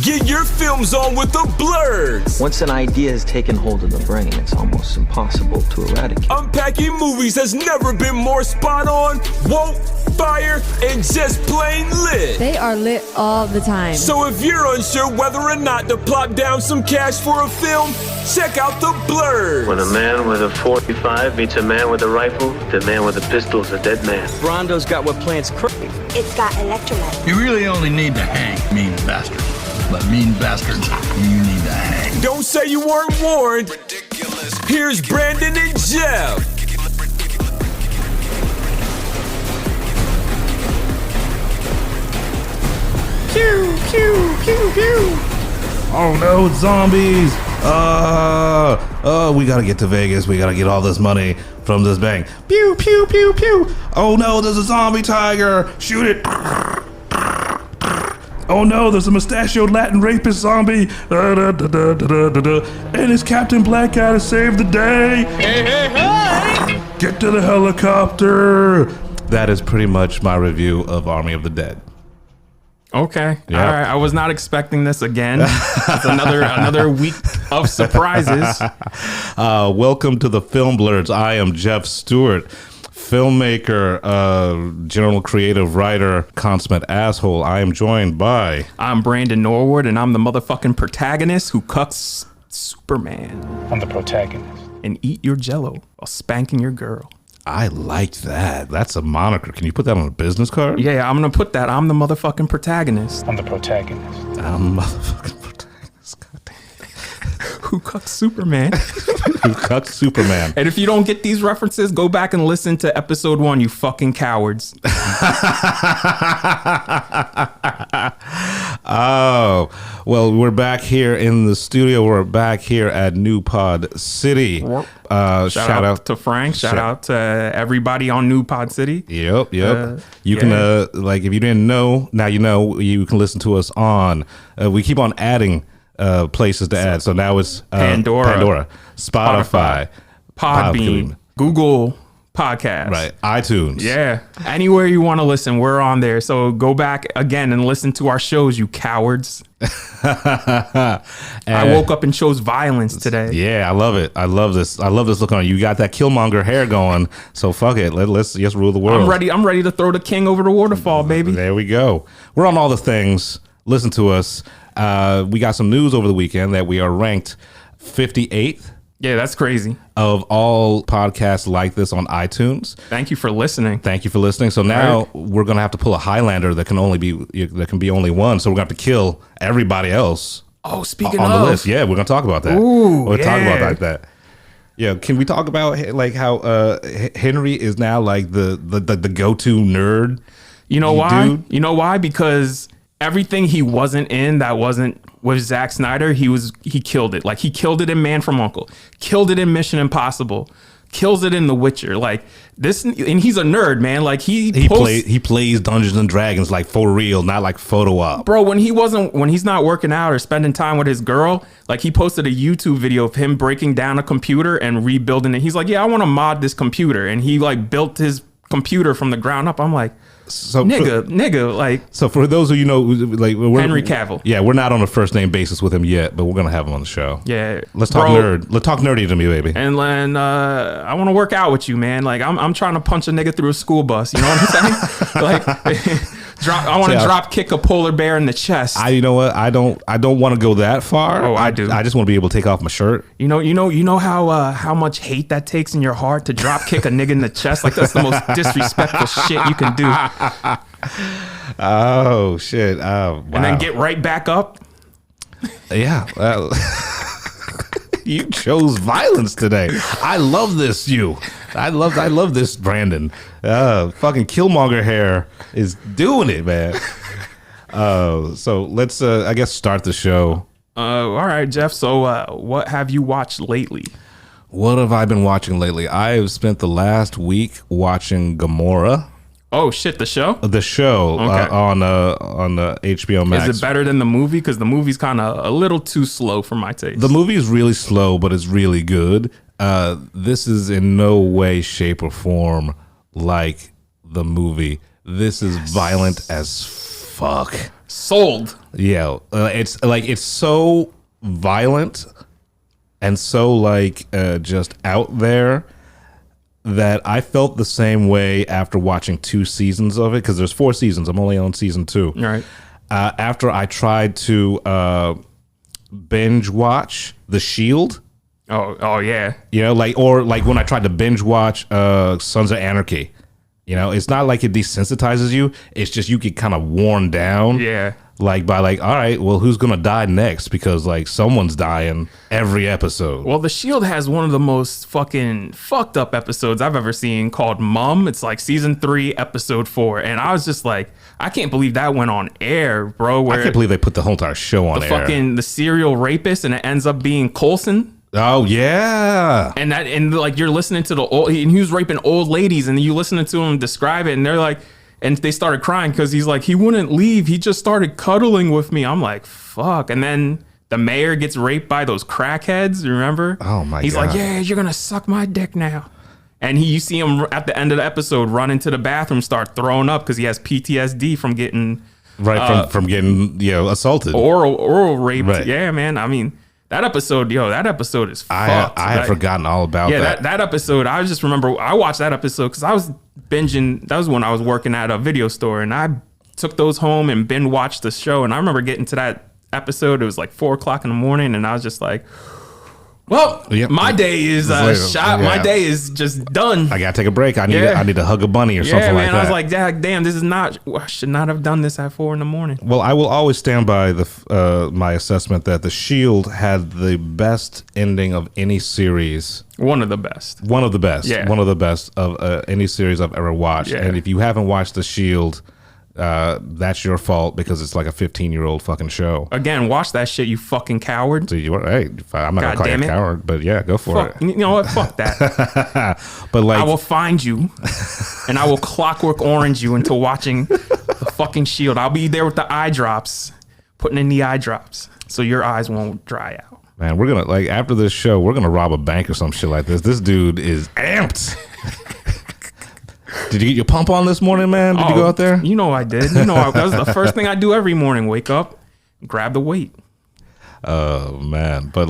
Get your films on with the Blerds. Once an idea has taken hold of the brain, it's almost impossible to eradicate. Unpacking movies has never been more spot on, woke, fire, and just plain lit. They are lit all the time. So if you're unsure whether or not to plop down some cash for a film, check out the Blerds. When a man with a 45 meets a man with a rifle, the man with a pistol is a dead man. Brondo's got what plants crave. It's got electrolytes. You really only need to hang mean bastards. But mean bastards, you need to hang. Don't say you weren't warned. Here's Brandon and Jeff. Pew, pew, pew, pew. Oh no, zombies. We gotta get to Vegas. We gotta get all this money from this bank. Pew, pew, pew, pew. Oh no, there's a zombie tiger. Shoot it. Oh no, there's a mustachioed Latin rapist zombie. And it's Captain Black Guy to save the day. Hey, hey, hey! Get to the helicopter. That is pretty much my review of Army of the Dead. Okay. Yep. All right. I was not expecting this again. It's another week of surprises. Welcome to the Film Blerds. I am Jeff Stewart, filmmaker, general creative writer, consummate asshole. I am joined by... I'm Brandon Norwood, and I'm the motherfucking protagonist who cucks Superman. I'm the protagonist. And eat your jello while spanking your girl. I like that. That's a moniker. Can you put that on a business card? Yeah, I'm gonna put that. I'm the motherfucking protagonist. I'm the protagonist. I'm the motherfucking protagonist. Goddamn. Who cucks Superman? Who cucks Superman? And if you don't get these references, go back and listen to episode 1, you fucking cowards. Oh, well, we're back here in the studio. We're back here at New Pod City. Shout out to Frank. Shout out to everybody on New Pod City. Yep. You can, like, if you didn't know, now you know. You can listen to us on. We keep on adding places to add. So now it's Pandora, Spotify, Podbean, Google Podcast, right? iTunes. Yeah, anywhere you want to listen, we're on there. So go back again and listen to our shows, you cowards. I woke up and chose violence today. Yeah, I love it. I love this look on you. You got that Killmonger hair going. So fuck it. Let's just rule the world. I'm ready to throw the king over the waterfall, baby. There we go. We're on all the things. Listen to us. We got some news over the weekend that we are ranked 58th. Yeah, that's crazy. Of all podcasts like this on iTunes. Thank you for listening. So now we're gonna have to pull a Highlander that can be only one. So we're gonna have to kill everybody else. Oh, speaking on of the list, yeah, we're gonna talk about that. Ooh, we'll talk about like that. Yeah, can we talk about like how Henry is now like the go-to nerd? You know why? Dude? You know why? Because everything he wasn't in that wasn't with Zack Snyder, he killed it. Like, he killed it in Man from U.N.C.L.E., killed it in Mission Impossible, kills it in The Witcher. Like this, and he's a nerd, man. Like he plays Dungeons and Dragons like for real, not like photo op. Bro, when he's not working out or spending time with his girl, like he posted a YouTube video of him breaking down a computer and rebuilding it. He's like, yeah, I want to mod this computer, and he like built his computer from the ground up. I'm like, so nigga, like. So for those of you know, like Henry Cavill. Yeah, we're not on a first name basis with him yet, but we're gonna have him on the show. Yeah, let's talk nerd. Let's talk nerdy to me, baby. And then I want to work out with you, man. Like I'm trying to punch a nigga through a school bus. You know what I'm saying? Like, I want to drop kick a polar bear in the chest. You know what? I don't want to go that far. Oh, I do. I just want to be able to take off my shirt. You know how much hate that takes in your heart to drop kick a nigga in the chest. Like that's the most disrespectful shit you can do. Oh shit! Oh, wow. And then get right back up. Yeah. You chose violence today. I love this. I love this, Brandon. Fucking Killmonger hair is doing it, man. So let's, I guess, start the show. All right, Jeff. So what have you watched lately? What have I been watching lately? I have spent the last week watching Gamora. Oh shit! The show okay. On HBO Max. Is it better than the movie? Because the movie's kind of a little too slow for my taste. The movie is really slow, but it's really good. This is in no way, shape, or form like the movie. This is violent as fuck. Sold. Yeah, it's like it's so violent and so like just out there that I felt the same way after watching 2 seasons of it, because there's 4 seasons. I'm only on season 2. Right. After I tried to binge watch The Shield. Oh yeah. You know, like when I tried to binge watch Sons of Anarchy. You know, it's not like it desensitizes you. It's just you get kind of worn down. Yeah. Like by like, all right, well, who's gonna die next? Because like someone's dying every episode. Well, The Shield has one of the most fucking fucked up episodes I've ever seen called Mum. It's like season 3, episode 4, and I was just like, I can't believe that went on air, bro. Where I can't believe they put the whole entire show on air. The serial rapist, and it ends up being Coulson. Oh yeah, and like you're listening to the old, and he was raping old ladies, and you listening to him describe it, and they're like, and they started crying because he's like, he wouldn't leave, he just started cuddling with me. I'm like, fuck. And then the mayor gets raped by those crackheads. You remember? Oh my god. He's like, yeah, you're gonna suck my dick now. And you see him at the end of the episode run into the bathroom, start throwing up because he has PTSD from getting from getting assaulted, oral raped. Right. Yeah, man. I mean. That episode is fucked. I had forgotten all about that. Yeah, that episode, I just remember I watched that episode because I was binging. That was when I was working at a video store, and I took those home and binge watched the show. And I remember getting to that episode. It was like 4:00 in the morning, and I was just like, well, my day is shot. My day is just done. I gotta take a break. I need to hug a bunny or something like that. I was like, damn, this is not. I should not have done this at 4 a.m. Well, I will always stand by my assessment that The Shield had the best ending of any series. One of the best. One of the best. Yeah. One of the best of any series I've ever watched. Yeah. And if you haven't watched The Shield, that's your fault because it's like a 15-year-old fucking show. Again, watch that shit, you fucking coward. So I'm not gonna call you a coward, but yeah, go for it. You know what? Fuck that. But like, I will find you, and I will Clockwork Orange you into watching the fucking Shield. I'll be there with the eye drops, putting in the eye drops, so your eyes won't dry out. Man, we're gonna after this show, we're gonna rob a bank or some shit like this. This dude is amped. Did you get your pump on this morning, man? Did you go out there? You know I did. That was the first thing I do every morning. Wake up, grab the weight. Oh man, but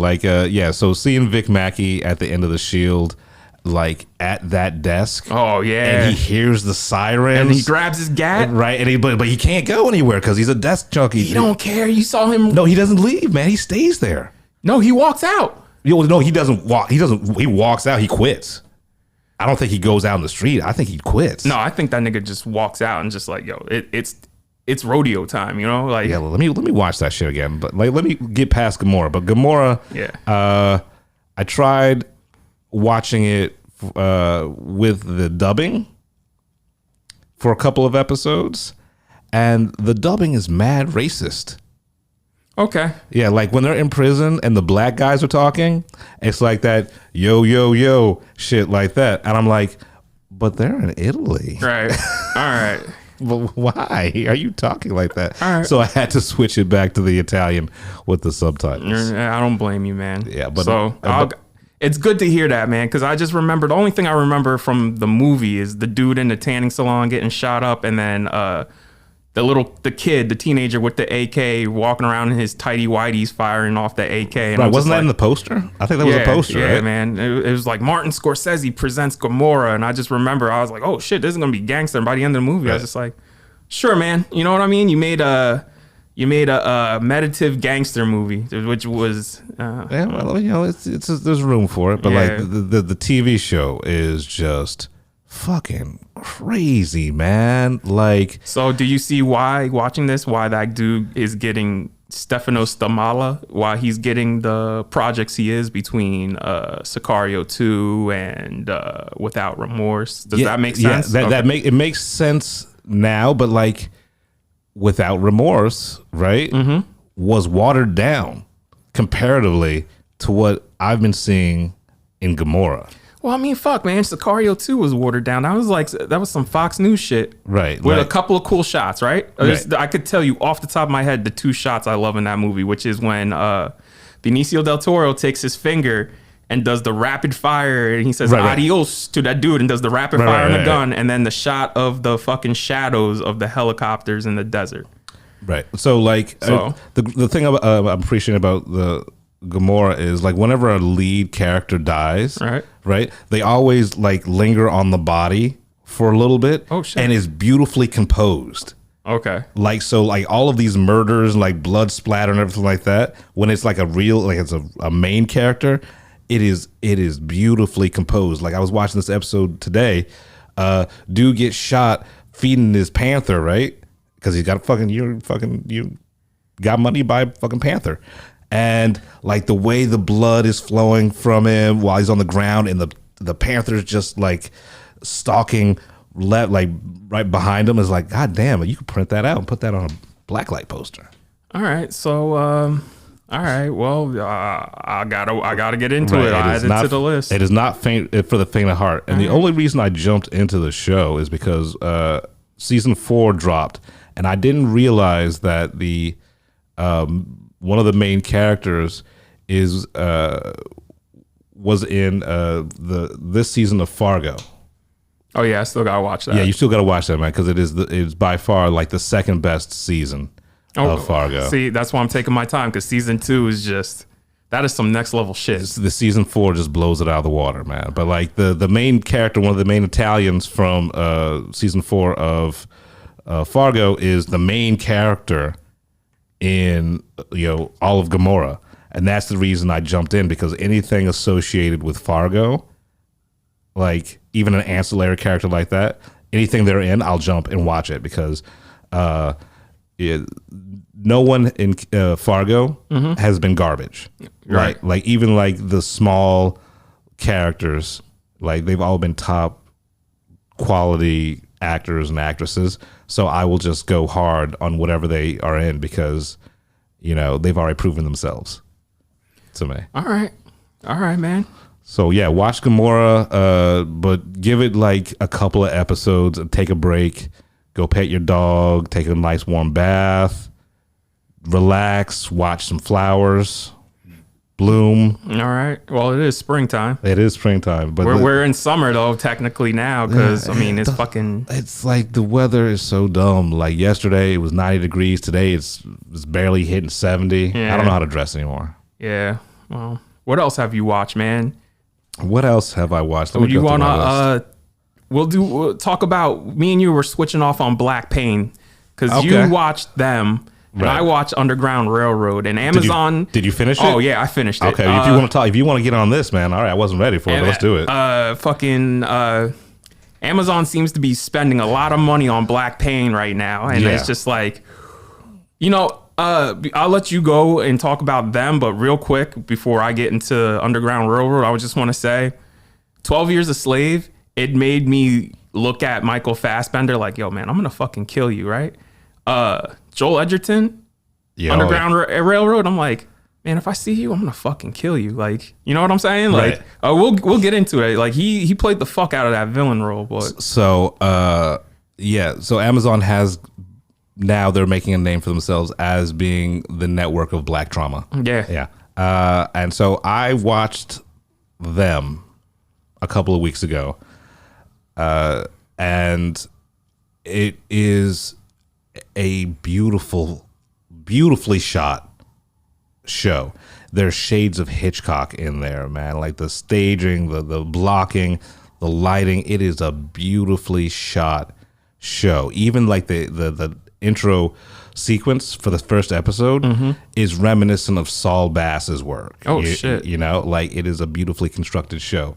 so seeing Vic Mackey at the end of The Shield, like at that desk. Oh yeah, and he hears the sirens, and he grabs his gat, right? And but he can't go anywhere because he's a desk junkie. He don't care. You saw him. No, he doesn't leave, man. He stays there. No, he walks out. No, he doesn't walk. He walks out. He quits. I don't think he goes out in the street. I think he quits. No, I think that nigga just walks out and just like, yo, it's rodeo time, you know? Like, yeah, well, let me watch that shit again. But like, let me get past Gamora. But Gamora, yeah, I tried watching it with the dubbing for a couple of episodes, and the dubbing is mad racist. Okay. Yeah, like when they're in prison and the black guys are talking, it's like that yo, yo, yo shit like that. And I'm like, but they're in Italy. Right. All right. But why are you talking like that? All right. So I had to switch it back to the Italian with the subtitles. I don't blame you, man. Yeah, but it's good to hear that, man, because I just remember the only thing I remember from the movie is the dude in the tanning salon getting shot up, and then the teenager with the AK walking around in his tighty whities firing off the AK. And right, wasn't that in the poster? I think that was a poster, yeah, right? man. It was like Martin Scorsese presents Gamora, and I just remember I was like, oh shit, this is gonna be gangster. And by the end of the movie, right. I was just like, sure, man. You know what I mean? You made a meditative gangster movie, which was yeah. Well, it's there's room for it, but like the TV show is just fucking crazy, man. Like, so do you see why that dude is getting Stefano Stamala, why he's getting the projects he is between Sicario 2 and Without Remorse? Does that make sense? Yeah, it makes sense now, but like Without Remorse, right, was watered down comparatively to what I've been seeing in Gamora. Well, I mean, fuck, man. Sicario 2 was watered down. That was some Fox News shit. Right. With a couple of cool shots, right? I could tell you off the top of my head the 2 shots I love in that movie, which is when Benicio del Toro takes his finger and does the rapid fire, and he says adios to that dude and does the rapid fire on the gun, and then the shot of the fucking shadows of the helicopters in the desert. Right. So like the thing I'm appreciating about the Gamora is like whenever a lead character dies, right, they always like linger on the body for a little bit. Oh shit. And is beautifully composed. Okay. Like so like all of these murders, like blood splatter and everything like that, when it's like a real like it's a main character, it is beautifully composed. Like I was watching this episode today, dude gets shot feeding his panther, right? Because he's got you got money by fucking panther. And like the way the blood is flowing from him while he's on the ground and the panther's just like stalking like right behind him is like, God damn it, you could print that out and put that on a blacklight poster. All right. So all right. Well, I gotta get into it. I added it to the list. It is not faint for the faint of heart. And the only reason I jumped into the show is because season 4 dropped, and I didn't realize that the one of the main characters was in this season of Fargo. Oh yeah, I still gotta watch that. Yeah, you still gotta watch that, man, because it's by far like the second best season of Fargo. See, that's why I'm taking my time, because season 2 is just that is some next level shit. The season 4 just blows it out of the water, man. But like the main character, one of the main Italians from season 4 of Fargo is the main character in all of Gamora, and that's the reason I jumped in, because anything associated with Fargo, like even an ancillary character like that, anything they're in, I'll jump and watch it, because no one in Fargo has been garbage. Right. Like even like the small characters, like they've all been top quality actors and actresses. So I will just go hard on whatever they are in, because they've already proven themselves to me. All right, man. So yeah, watch Gamora, but give it like a couple of episodes and take a break. Go pet your dog, take a nice warm bath, relax, watch some flowers bloom. All right. Well, it is springtime. It is springtime, but we're in summer though, technically now, because it's like the weather is so dumb. Like yesterday it was 90 degrees. Today it's barely hitting 70. Yeah. I don't know how to dress anymore. Yeah. Well, what else have you watched, man? What else have I watched? You wanna we'll talk about, me and you were switching off on Black Pain, because you watched them. And I watched Underground Railroad, and Amazon. Did you finish it? Oh yeah, I finished it. Okay, if you want to get on this, man. All right, I wasn't ready for it, but let's do it. Amazon seems to be spending a lot of money on Black Pain right now, and it's just like, I'll let you go and talk about them, but real quick before I get into Underground Railroad, I would just want to say, 12 Years a Slave. It made me look at Michael Fassbender like, yo, man, I'm gonna fucking kill you, right? Joel Edgerton, Underground Railroad. I'm like, man, if I see you, I'm gonna fucking kill you. Like, you know what I'm saying? Like, we'll get into it. Like, he played the fuck out of that villain role, but so Amazon has now, they're making a name for themselves as being the network of black trauma. Yeah. And so I watched them a couple of weeks ago, and it is a beautifully shot show. There's shades of Hitchcock in there, man. Like the staging, the blocking, the lighting. It is a beautifully shot show. Even like the intro sequence for the first episode is reminiscent of Saul Bass's work. Shit. Like it is a beautifully constructed show.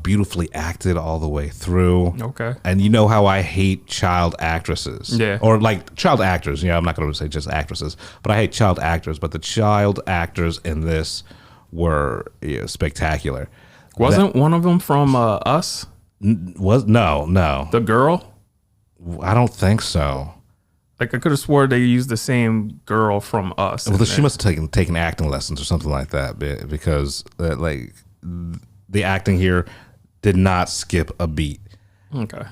Beautifully acted all the way through. Okay. And you know how I hate child actresses. Yeah. Or like child actors. I'm not going to say just actresses, but I hate child actors. But the child actors in this were spectacular. Wasn't one of them from Us? No. The girl? I don't think so. Like, I could have swore they used the same girl from Us. Well, she must have taken acting lessons or something like that, because the acting here did not skip a beat. Okay.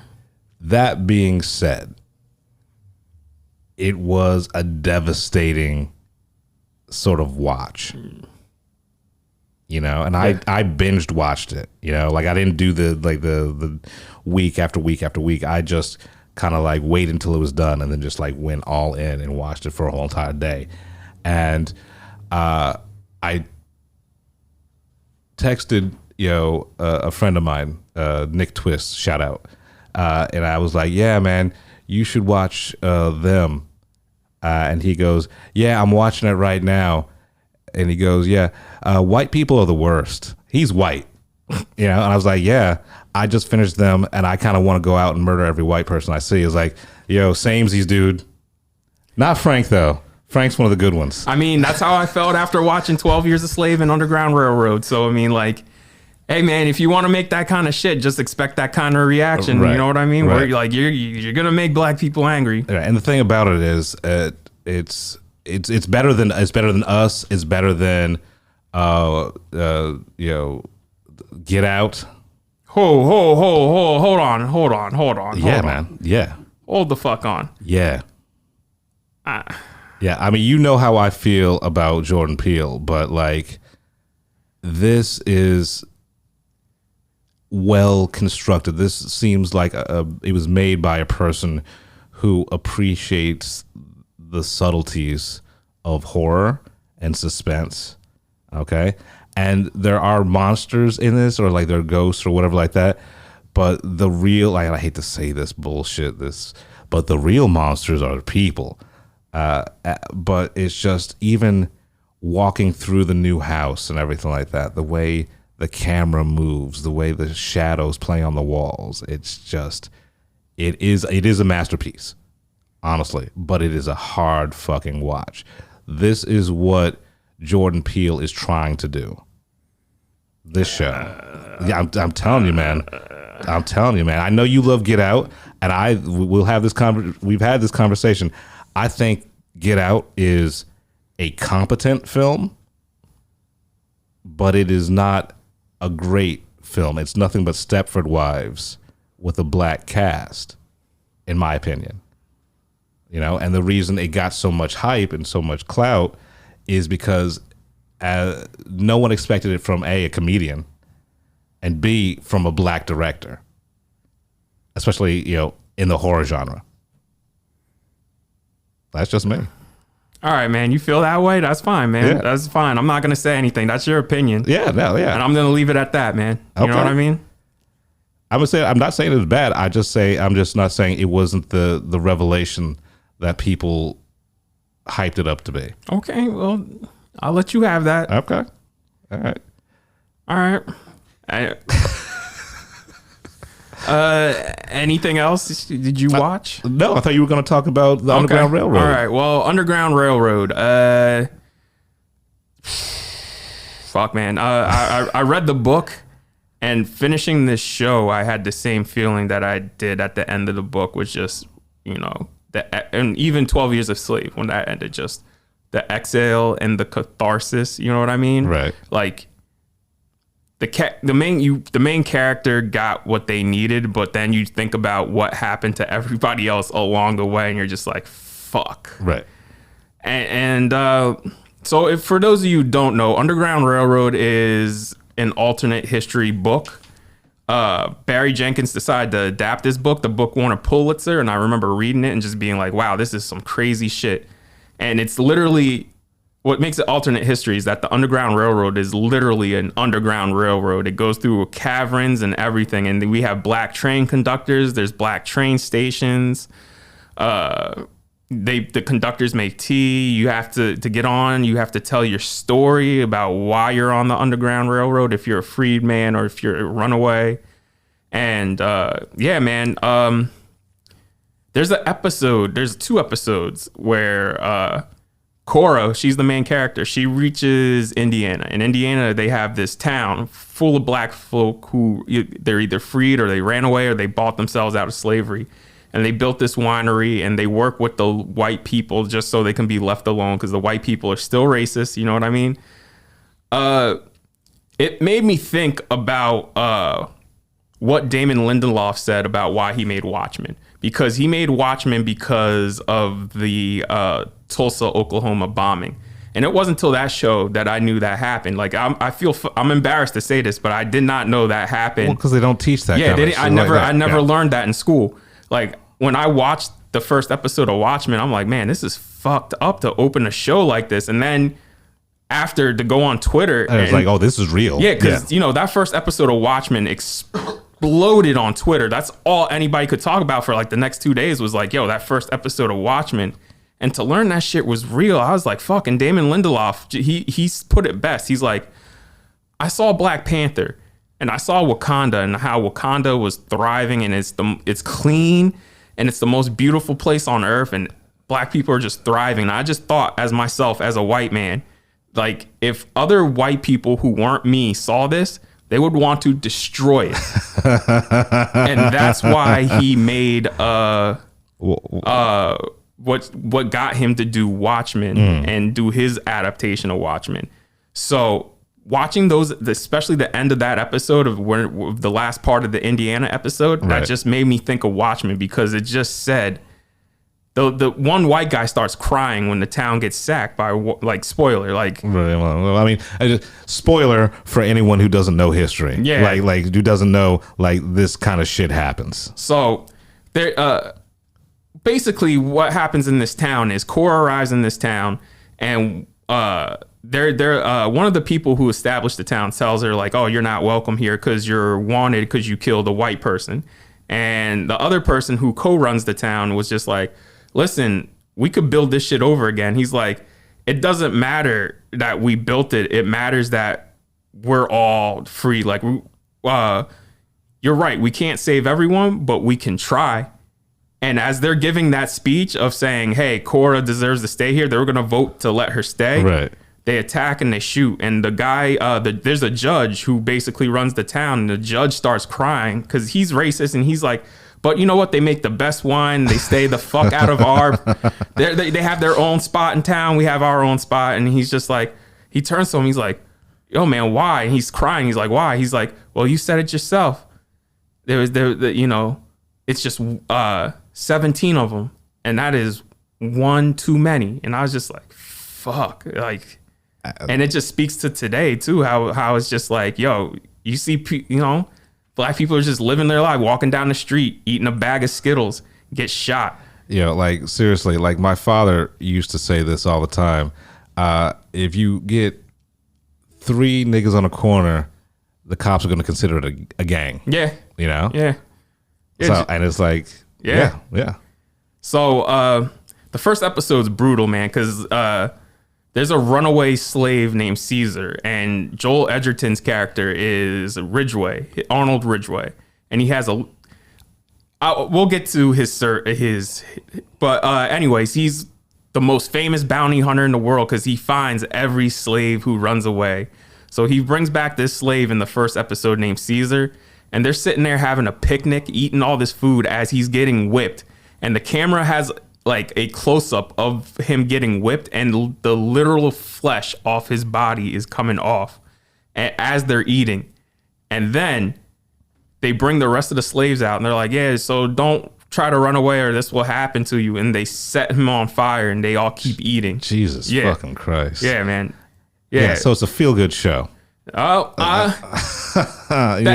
That being said, it was a devastating sort of watch. And I binged watched it. Like I didn't do the week after week after week. I just kind of like wait until it was done and then just like went all in and watched it for a whole entire day. And I texted a friend of mine, Nick Twist, shout out, and I was like, yeah, man, you should watch them. And he goes, yeah, I'm watching it right now. And he goes, yeah, white people are the worst. He's white. And I was like, yeah, I just finished them and I kind of want to go out and murder every white person I see. It's like, samesies, dude. Not Frank, though. Frank's one of the good ones. I mean, that's how I felt after watching 12 Years a Slave and Underground Railroad. So, I mean, like, hey, man, if you want to make that kind of shit, just expect that kind of reaction. Right. You know what I mean? Right. Where you're like, you're going to make black people angry. Right. And the thing about it is it's better than Us. It's better than, Get Out. Hold on. Yeah, man. Yeah. Hold the fuck on. Yeah. Yeah. I mean, you know how I feel about Jordan Peele, but like, this is well constructed. This seems like it was made by a person who appreciates the subtleties of horror and suspense. Okay. And there are monsters in this, or like there are ghosts or whatever like that. But the real, like, I hate to say this bullshit, but the real monsters are people. But it's just even walking through the new house and everything like that, the way the camera moves, the way the shadows play on the walls, it's just, it is a masterpiece, honestly. But it is a hard fucking watch. This is what Jordan Peele is trying to do. This show. Yeah, I'm telling you, man. I'm telling you, man. I know you love Get Out, and we've had this conversation. I think Get Out is a competent film, but it is not a great film. It's nothing but Stepford Wives with a black cast, in my opinion. And the reason it got so much hype and so much clout is because no one expected it from a comedian, and B, from a black director, especially in the horror genre. That's just me. All right, man. You feel that way? That's fine, man. Yeah. That's fine. I'm not gonna say anything. That's your opinion. Yeah, no, yeah. And I'm gonna leave it at that, man. You know what I mean? I'm not saying it was bad. I'm just not saying it wasn't the revelation that people hyped it up to be. Okay, well, I'll let you have that. Okay. All right. Anything else did you watch? No, I thought you were going to talk about the Underground Railroad. All right. Well, Underground Railroad. Fuck, man. I read the book, and finishing this show, I had the same feeling that I did at the end of the book, which just, and even 12 Years a Slave, when that ended, just the exhale and the catharsis. You know what I mean? Right. Like, the main character got what they needed, but then you think about what happened to everybody else along the way, and you're just like, fuck. Right. And so if, for those of you who don't know, Underground Railroad is an alternate history book. Barry Jenkins decided to adapt this book. The book won a Pulitzer, and I remember reading it and just being like, wow, this is some crazy shit. And it's literally, what makes it alternate history is that the Underground Railroad is literally an underground railroad. It goes through caverns and everything. And we have black train conductors. There's black train stations. The conductors make tea. You have to get on. You have to tell your story about why you're on the Underground Railroad, if you're a freedman or if you're a runaway. And yeah, man. There's two episodes where Cora, she's the main character. She reaches Indiana. In Indiana, they have this town full of black folk who they're either freed or they ran away or they bought themselves out of slavery. And they built this winery and they work with the white people just so they can be left alone because the white people are still racist. You know what I mean? It made me think about what Damon Lindelof said about why he made Watchmen. Because he made Watchmen because of the Tulsa, Oklahoma bombing. And it wasn't until that show that I knew that happened. Like, I'm embarrassed to say this, but I did not know that happened. Well, because they don't teach that. Yeah, I never learned that in school. Like, when I watched the first episode of Watchmen, I'm like, man, this is fucked up to open a show like this. And then after to go on Twitter, I was like, oh, this is real. Yeah, because you know that first episode of Watchmen exploded on Twitter. That's all anybody could talk about for like the next 2 days was like, yo, that first episode of Watchmen. And to learn that shit was real, I was like, fuck. And Damon Lindelof, he's put it best. He's like, I saw Black Panther and I saw Wakanda and how Wakanda was thriving and it's clean and it's the most beautiful place on earth and black people are just thriving. And I just thought as myself, as a white man, like if other white people who weren't me saw this, they would want to destroy it. And that's why he made what got him to do Watchmen and do his adaptation of Watchmen. So watching those, especially the end of that episode of where the last part of the Indiana episode, that just made me think of Watchmen because it just said the one white guy starts crying when the town gets sacked by like spoiler, like well, I mean, spoiler for anyone who doesn't know history, like who doesn't know like this kind of shit happens. So there, basically, what happens in this town is Cora arrives in this town, and they're one of the people who established the town tells her like, oh, you're not welcome here because you're wanted because you killed a white person, and the other person who co-runs the town was just like, listen, we could build this shit over again. He's like, it doesn't matter that we built it. It matters that we're all free. Like, you're right. We can't save everyone, but we can try. And as they're giving that speech of saying, hey, Cora deserves to stay here, they were going to vote to let her stay. Right. They attack and they shoot. And the guy, there's a judge who basically runs the town. And the judge starts crying because he's racist. And he's like, but you know what? They make the best wine. They stay the fuck out of our... They have their own spot in town. We have our own spot. And he's just like... He turns to him. He's like, yo, man, why? And he's crying. He's like, why? He's like, well, you said it yourself. It's just 17 of them. And that is one too many. And I was just like, fuck. Like... And it just speaks to today, too, how it's just like, yo, you see, black people are just living their life, walking down the street, eating a bag of Skittles, get shot. Like, seriously, like my father used to say this all the time. If you get 3 niggas on a corner, the cops are going to consider it a gang. Yeah. Yeah. So, and it's like, yeah. So the first episode's brutal, man, because there's a runaway slave named Caesar, and Joel Edgerton's character is Arnold Ridgway, and he has we'll get to but anyways, he's the most famous bounty hunter in the world because he finds every slave who runs away. So he brings back this slave in the first episode named Caesar, and they're sitting there having a picnic, eating all this food as he's getting whipped, and the camera has like a close-up of him getting whipped and the literal flesh off his body is coming off as they're eating. And then they bring the rest of the slaves out and they're like, yeah, so don't try to run away or this will happen to you. And they set him on fire and they all keep eating. Jesus fucking Christ. Yeah, man. Yeah, so it's a feel-good show. The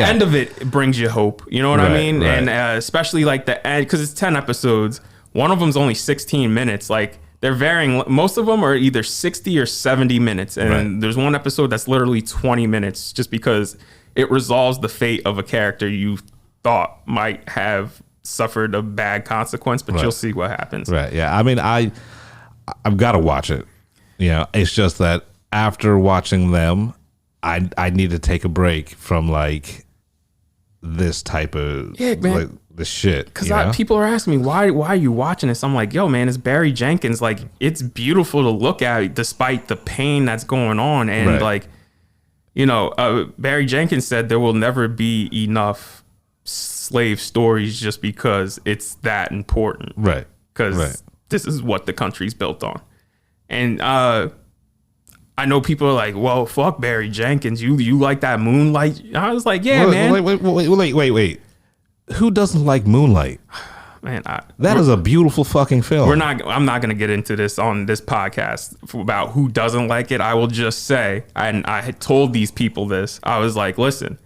end of it brings you hope. You know what I mean? Right. And especially like the end, because it's 10 episodes. One of them's only 16 minutes. Like they're varying. Most of them are either 60 or 70 minutes. And there's one episode that's literally 20 minutes just because it resolves the fate of a character you thought might have suffered a bad consequence, but you'll see what happens. Right. Yeah. I mean, I've got to watch it. It's just that after watching them, I need to take a break from like this type of like the shit. Because people are asking me why are you watching this? I'm like, yo, man, it's Barry Jenkins. Like, it's beautiful to look at despite the pain that's going on. And like, Barry Jenkins said there will never be enough slave stories just because it's that important. Right. Because this is what the country's built on. And I know people are like, well, fuck Barry Jenkins. You like that Moonlight? I was like, yeah, man. Wait. Who doesn't like Moonlight? Man, that is a beautiful fucking film. I'm not going to get into this on this podcast about who doesn't like it. I will just say, and I had told these people this. I was like, listen,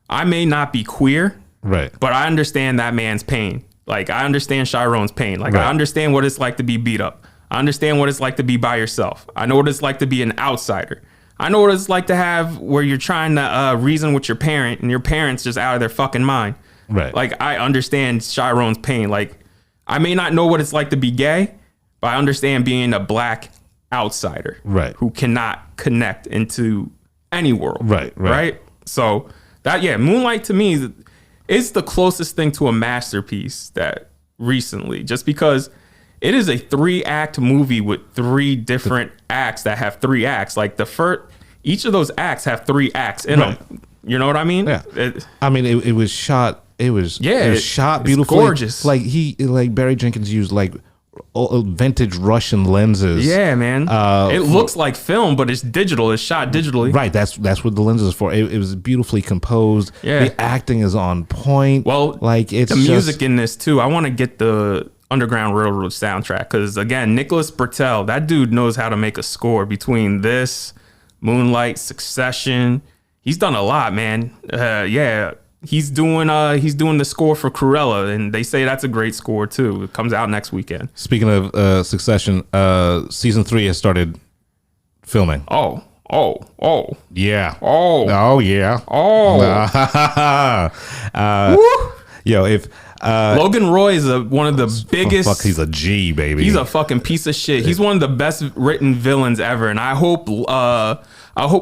I may not be queer, right, but I understand that man's pain. Like, I understand Chiron's pain. Like, Right. I understand what it's like to be beat up. I understand what it's like to be by yourself. I know what it's like to be an outsider. I know what it's like to have where you're trying to reason with your parent and your parent's just out of their fucking mind. Right. Like, I understand Chiron's pain. Like, I may not know what it's like to be gay, but I understand being a black outsider. Right. Who cannot connect into any world. Right. So, Moonlight to me is the closest thing to a masterpiece that recently, just because it is a 3-act movie with 3 different acts that have 3 acts. Like each of those acts have 3 acts in them. You know what I mean? Yeah. It was shot. It was shot beautifully. Gorgeous. Like Barry Jenkins used like vintage Russian lenses. Yeah, man. It looks like film, but it's digital. It's shot digitally. Right. That's what the lens is for. It was beautifully composed. Yeah. The acting is on point. Well, like it's the music in this too. I want to get the Underground Railroad soundtrack because again, Nicholas Bertel, that dude knows how to make a score. Between this, Moonlight, Succession, he's done a lot, man. He's doing the score for Cruella, and they say that's a great score too. It comes out next weekend. Speaking of Succession, season 3 has started filming. Oh. Yeah. Oh. Yeah. If Logan Roy is one of the biggest. Fuck, he's a G, baby. He's a fucking piece of shit. He's one of the best written villains ever, and I hope.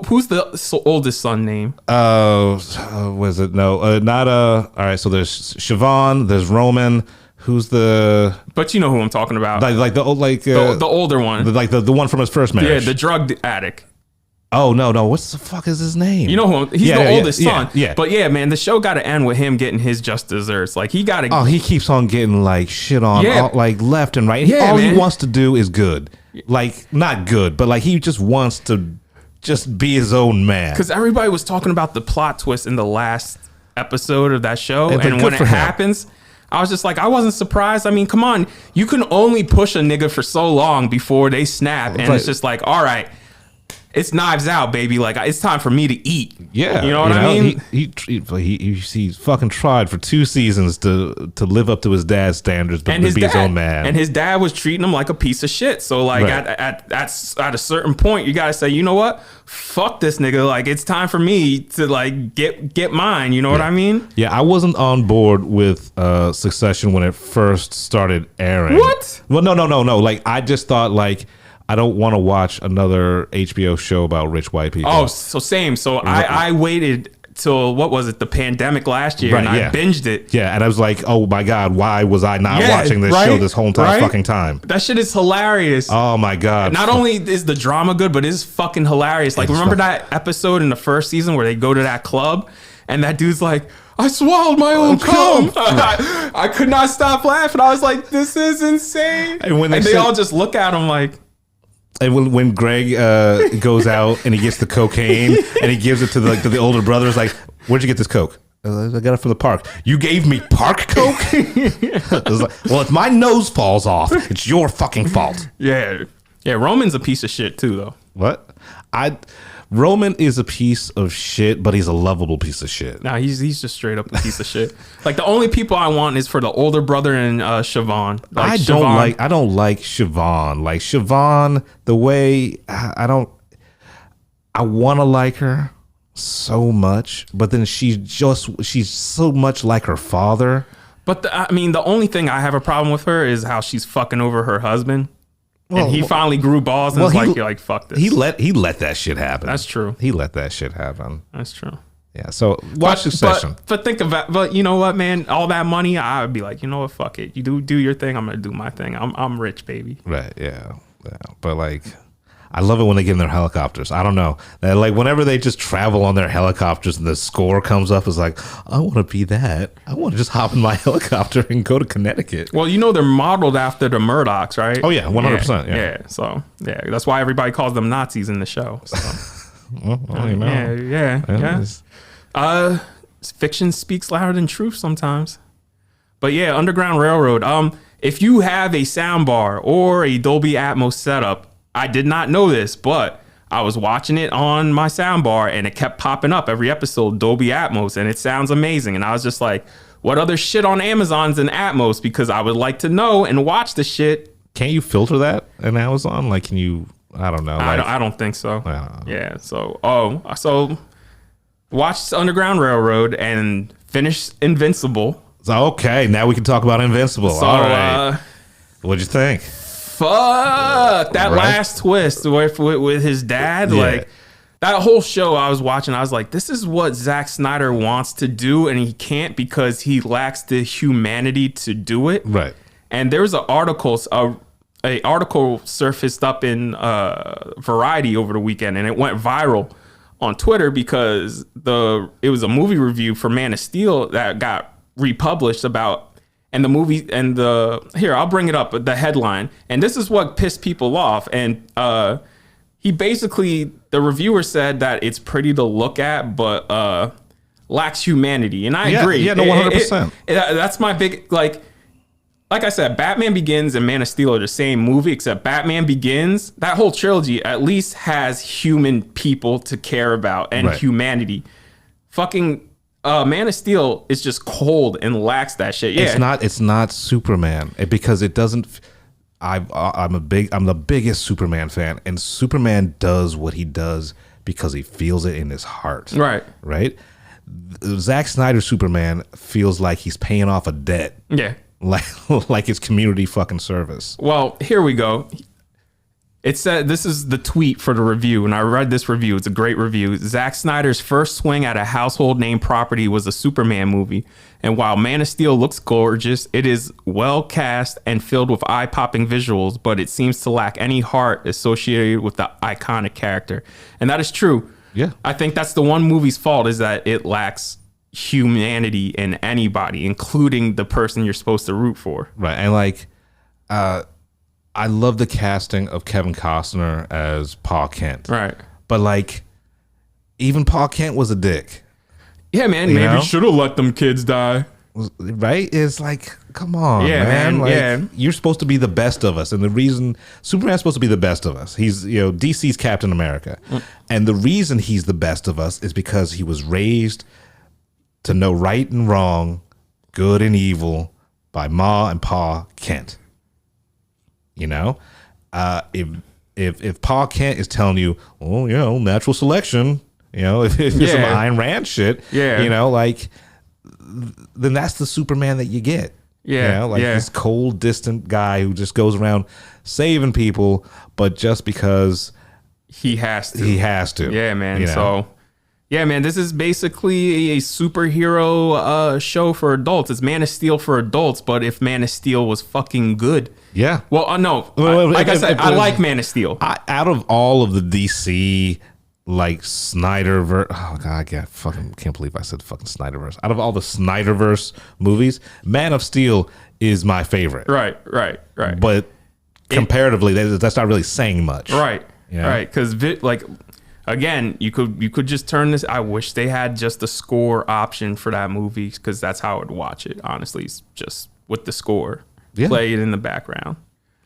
Who's the oldest son name? Was it not all right. So there's Siobhan, there's Roman. Who's the? But you know who I'm talking about. Like the older one. The one from his first marriage. Yeah, the drug addict. Oh no! What the fuck is his name? You know who? He's the oldest son. Yeah. But yeah, man, the show got to end with him getting his just desserts. Like he got to. Oh, he keeps on getting like shit on, like left and right. Yeah, all he wants to do is good. Like not good, but like he just wants to just be his own man. Because everybody was talking about the plot twist in the last episode of that show, and when it happens. I was just like, I wasn't surprised. I mean, come on. You can only push a nigga for so long before they snap. And it's just like, all right, it's Knives Out, baby. Like, it's time for me to eat. Yeah. You know what I mean? He's fucking tried for 2 seasons to live up to his dad's standards, but to be his own man. And his dad was treating him like a piece of shit. So, like, at a certain point, you got to say, you know what? Fuck this nigga. Like, it's time for me to, like, get mine. You know what I mean? Yeah, I wasn't on board with Succession when it first started airing. What? Well, no. Like, I just thought, like, I don't want to watch another HBO show about rich white people. Oh, so same. So I waited till, what was it, the pandemic last year, and I binged it. Yeah, and I was like, oh my God, why was I not watching this show this whole entire fucking time? That shit is hilarious. Oh my God. Not only is the drama good, but it's fucking hilarious. Like, remember that episode in the first season where they go to that club, and that dude's like, I swallowed my own cum. I could not stop laughing. I was like, this is insane. And they all just look at him like, and when Greg goes out and he gets the cocaine and he gives it to the older brother, it's like, where'd you get this coke? I got it from the park. You gave me park coke? Like, well, if my nose falls off, it's your fucking fault. Yeah. Roman's a piece of shit too, though. What? Roman is a piece of shit, but he's a lovable piece of shit. Nah, he's just straight up a piece of shit. Like, the only people I want is for the older brother and Siobhan. Like, I don't like Siobhan. Like Siobhan, the way I want to like her so much, but then she's so much like her father. But the only thing I have a problem with her is how she's fucking over her husband. And he finally grew balls and you're like, fuck this. He let that shit happen. That's true. He let that shit happen. That's true. Yeah. So watch Succession. But think about, but you know what, man? All that money, I would be like, you know what? Fuck it. You do your thing. I'm gonna do my thing. I'm rich, baby. Right. Yeah. But like, I love it when they get in their helicopters. I don't know. Like whenever they just travel on their helicopters and the score comes up, it's like, I want to be that. I want to just hop in my helicopter and go to Connecticut. Well, you know they're modeled after the Murdochs, right? Oh yeah, 100%. Yeah. So that's why everybody calls them Nazis in the show. So. Yeah. Fiction speaks louder than truth sometimes. But yeah, Underground Railroad. If you have a soundbar or a Dolby Atmos setup, I did not know this, but I was watching it on my soundbar and it kept popping up every episode, Dolby Atmos, and it sounds amazing. And I was just like, what other shit on Amazon's in Atmos, because I would like to know and watch the shit. Can't you filter that in Amazon? Like, can you? I don't know. Like, I don't think so. I don't know. Yeah. So watch Underground Railroad and finish Invincible. So, okay, now we can talk about Invincible. So, all right. What'd you think? Fuck that last twist with his dad. Yeah. Like, that whole show I was watching, I was like, this is what Zack Snyder wants to do, and he can't because he lacks the humanity to do it. Right. And there was an article surfaced up in Variety over the weekend, and it went viral on Twitter because it was a movie review for Man of Steel that got republished about, and the movie and here, I'll bring it up, the headline, and this is what pissed people off. And the reviewer said that it's pretty to look at, but lacks humanity. And I agree. Yeah, no, 100%. That's my big, like I said, Batman Begins and Man of Steel are the same movie, except Batman Begins, that whole trilogy at least has human people to care about and humanity. Fucking Man of Steel is just cold and lacks that shit. Yeah, It's not Superman because it doesn't. I'm the biggest Superman fan, and Superman does what he does because he feels it in his heart. Right. Zack Snyder's Superman feels like he's paying off a debt. Yeah. Like it's community fucking service. Well, here we go. It said, this is the tweet for the review, and I read this review. It's a great review. Zack Snyder's first swing at a household name property was a Superman movie. And while Man of Steel looks gorgeous, it is well cast and filled with eye-popping visuals, but it seems to lack any heart associated with the iconic character. And that is true. Yeah. I think that's the one movie's fault, is that it lacks humanity in anybody, including the person you're supposed to root for. Right. And like, I love the casting of Kevin Costner as Pa Kent. Right. But like, even Pa Kent was a dick. Yeah, man. Maybe you should have let them kids die. Right? It's like, come on, yeah, man. Like, yeah. You're supposed to be the best of us. And the reason Superman's supposed to be the best of us. He's, DC's Captain America. And the reason he's the best of us is because he was raised to know right and wrong, good and evil by Ma and Pa Kent. If Pa Kent is telling you, well, natural selection, if it's some Ayn Rand shit, then that's the Superman that you get. Yeah. This cold, distant guy who just goes around saving people, but just because he has to. Yeah, man. So, yeah, man, this is basically a superhero show for adults. It's Man of Steel for adults, but if Man of Steel was fucking good. Yeah. Well, no. I like Man of Steel. Out of all of the DC, like Snyderverse, oh god, I can't believe I said fucking Snyderverse. Out of all the Snyderverse movies, Man of Steel is my favorite. Right. But comparatively, that's not really saying much. Right. Because again, you could just turn this. I wish they had just a score option for that movie, because that's how I would watch it. Honestly, it's just with the score, play it in the background.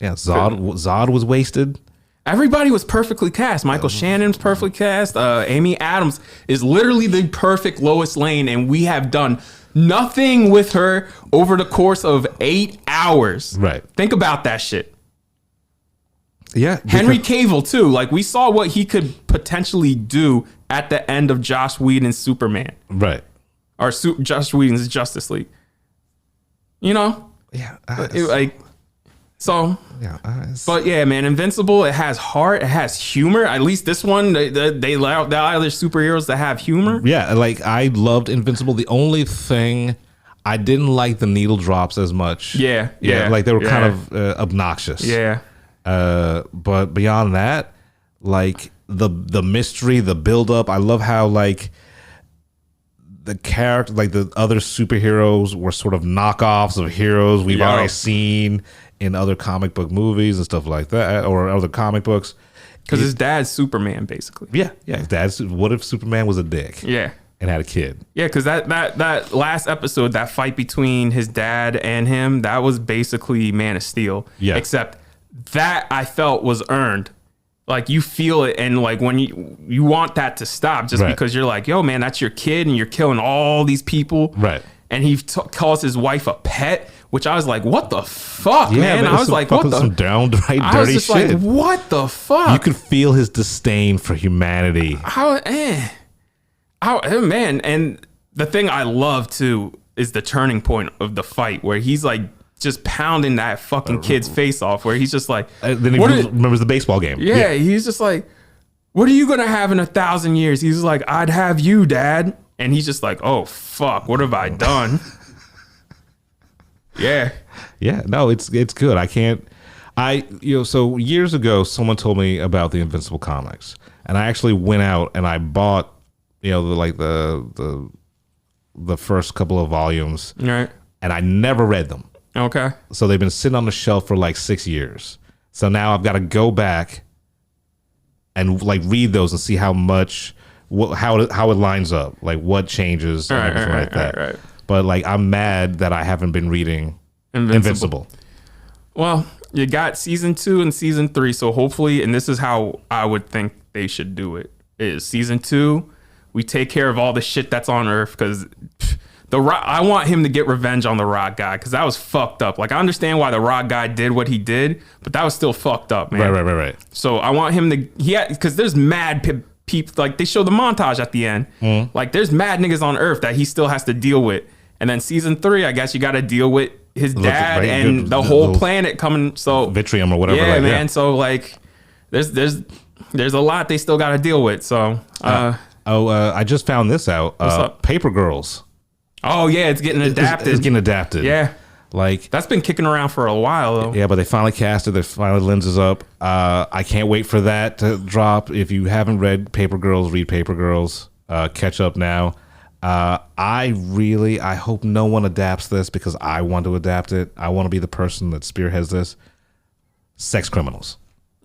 Yeah, Zod was wasted. Everybody was perfectly cast. Michael Shannon's perfectly cast. Amy Adams is literally the perfect Lois Lane, and we have done nothing with her over the course of 8 hours. Right. Think about that shit. Yeah. Henry Cavill, too. Like, we saw what he could potentially do at the end of Joss Whedon's Superman. Right. Or Joss Whedon's Justice League. Yeah. But yeah, man, Invincible, it has heart, it has humor. At least this one, they allow other superheroes to have humor. Yeah, like, I loved Invincible. The only thing, I didn't like the needle drops as much. Yeah. Like, they were kind of obnoxious. Yeah. But beyond that, like, the mystery, the buildup, I love how, like, the character, like, the other superheroes were sort of knockoffs of heroes we've already seen in other comic book movies and stuff like that, or other comic books. Because his dad's Superman, basically. Yeah. His dad's. What if Superman was a dick? Yeah. And had a kid? Yeah, because that last episode, that fight between his dad and him, that was basically Man of Steel. Yeah. Except that I felt was earned. Like, you feel it, and like when you want that to stop, just because you're like, yo, man, that's your kid and you're killing all these people. Right. and he calls his wife a pet, which I was like, what the fuck, Yeah, man? I was like, what the? some downright I was dirty just shit. like, what the fuck? You could feel his disdain for humanity. Man, and the thing I love too is the turning point of the fight where he's like just pounding that fucking kid's face off, where he's just like, Then he remembers the baseball game. yeah, he's just like, what are you gonna have in 1,000 years? He's like, I'd have you, Dad. And he's just like, oh fuck, what have I done? Yeah. No, it's good. So years ago, someone told me about the Invincible comics, and I actually went out and I bought, the first couple of volumes, Right. and I never read them. Okay. So they've been sitting on the shelf for like 6 years. So now I've got to go back and like read those and see how it lines up, like what changes and everything like that. Right. But like I'm mad that I haven't been reading Invincible. Well, you got season 2 and season 3, so hopefully, and this is how I would think they should do it, is season 2, we take care of all the shit that's on Earth, because The Rock, I want him to get revenge on the Rock guy, because that was fucked up. Like, I understand why the Rock guy did what he did, but that was still fucked up, man. Right. So I want him to, because there's mad people, like they show the montage at the end. Like there's mad niggas on Earth that he still has to deal with. And then season 3, I guess you got to deal with his dad and the whole planet coming. So Vitrium or whatever. Yeah, man. So like, there's a lot they still got to deal with. So I just found this out. What's up? Paper Girls. Oh yeah, it's getting adapted. It's getting adapted. Yeah, like that's been kicking around for a while though. Yeah, but they finally cast it. They finally lenses up. I can't wait for that to drop. If you haven't read Paper Girls, read Paper Girls. Catch up now. I hope no one adapts this, because I want to adapt it. I want to be the person that spearheads this. Sex Criminals.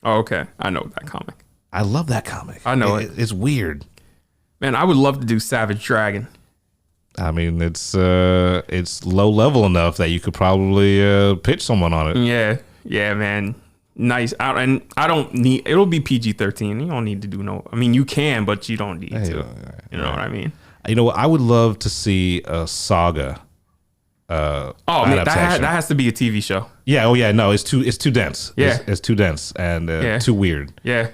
Oh, okay. I know that comic. I love that comic. I know it. It's weird. Man, I would love to do Savage Dragon. I mean, it's low level enough that you could probably pitch someone on it. Yeah, man. Nice. I don't need. It'll be PG-13. You don't need to do no. I mean, you can, but you don't need to. You know what I mean? You know what? I would love to see a Saga. Man, that has to be a TV show. Yeah. Oh yeah. No, it's too dense. Yeah, it's too dense and too weird. Yeah.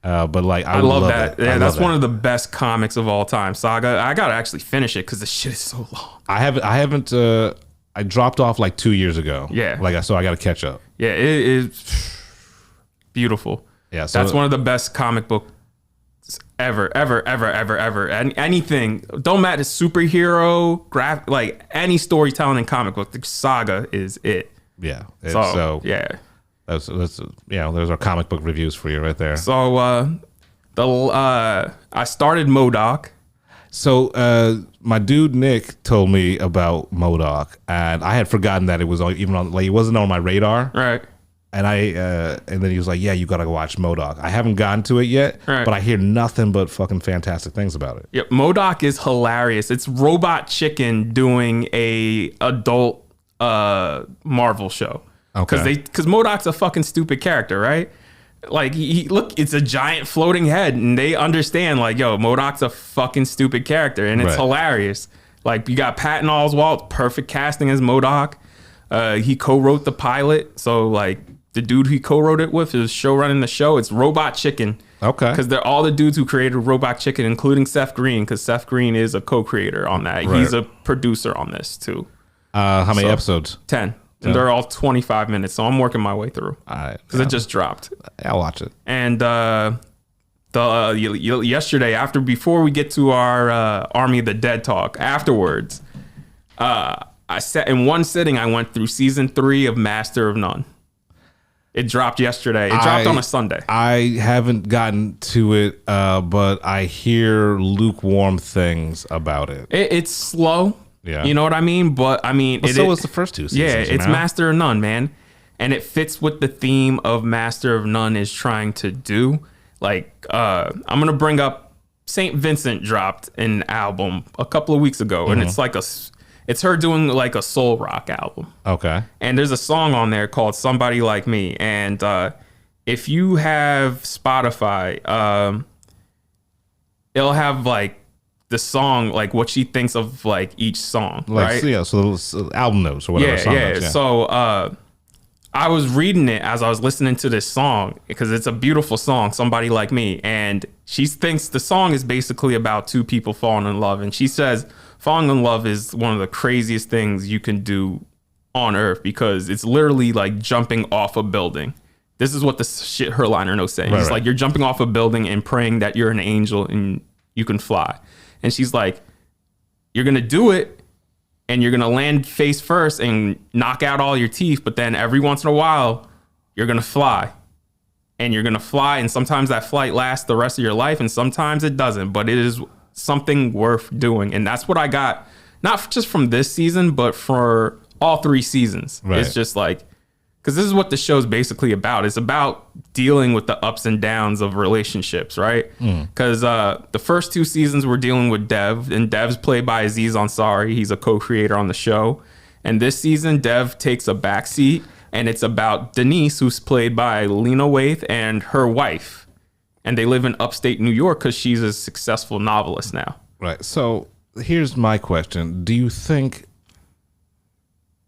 But like, I love that. Yeah, that's one of the best comics of all time. Saga. I gotta actually finish it because the shit is so long. I haven't. I dropped off like 2 years ago. Yeah. So I got to catch up. Yeah, it is beautiful. Yeah. So that's one of the best comic books ever. And anything, don't matter, superhero, like any storytelling in comic book, the Saga is it. Yeah. Yeah. That's those are comic book reviews for you right there. So I started Modok. So my dude Nick told me about Modok, and I had forgotten that it was even on, like, it wasn't on my radar. Right. And and then he was like, "Yeah, you gotta watch Modok." I haven't gotten to it yet, but I hear nothing but fucking fantastic things about it. Yep, Modok is hilarious. It's Robot Chicken doing a adult Marvel show. Okay. Because Modok's a fucking stupid character, right? Like look, it's a giant floating head, and they understand like, yo, Modok's a fucking stupid character, and it's hilarious. Like, you got Patton Oswalt, perfect casting as Modok. He co-wrote the pilot, so like the dude he co-wrote it with is show running the show. It's Robot Chicken. Okay. Because they're all the dudes who created Robot Chicken, including Seth Green, because Seth Green is a co-creator on that. Right. He's a producer on this too. How many episodes? 10. And they're all 25 minutes, so I'm working my way through. Because it just dropped. I'll watch it. And yesterday, before we get to our Army of the Dead talk, afterwards, I sat in one sitting. I went through season 3 of Master of None. It dropped yesterday. It dropped on a Sunday. I haven't gotten to it, but I hear lukewarm things about it. It's slow. Yeah. You know what I mean? But I mean, so was the first 2 seasons. Yeah, it's Master of None, man. And it fits with the theme of Master of None is trying to do. Like, I'm going to bring up St. Vincent dropped an album a couple of weeks ago, and it's like it's her doing like a soul rock album. Okay. And there's a song on there called Somebody Like Me. And if you have Spotify, it'll have like the song, like what she thinks of like each song, right? So album notes or whatever. Song notes, So I was reading it as I was listening to this song because it's a beautiful song, Somebody Like Me. And she thinks the song is basically about two people falling in love. And she says falling in love is one of the craziest things you can do on earth because it's literally like jumping off a building. This is what the shit her liner notes saying. It's like you're jumping off a building and praying that you're an angel and you can fly. And she's like, you're going to do it. And you're going to land face first and knock out all your teeth. But then every once in a while, you're going to fly. And you're going to fly. And sometimes that flight lasts the rest of your life. And sometimes it doesn't. But it is something worth doing. And that's what I got, not just from this season, but for all 3 seasons. Right. It's just like, because this is what the show's basically about. It's about dealing with the ups and downs of relationships, right? Because the first 2 seasons we're dealing with Dev, and Dev's played by Aziz Ansari. He's a co-creator on the show. And this season, Dev takes a backseat, and it's about Denise, who's played by Lena Waithe, and her wife. And they live in upstate New York because she's a successful novelist now. Right. So here's my question. Do you think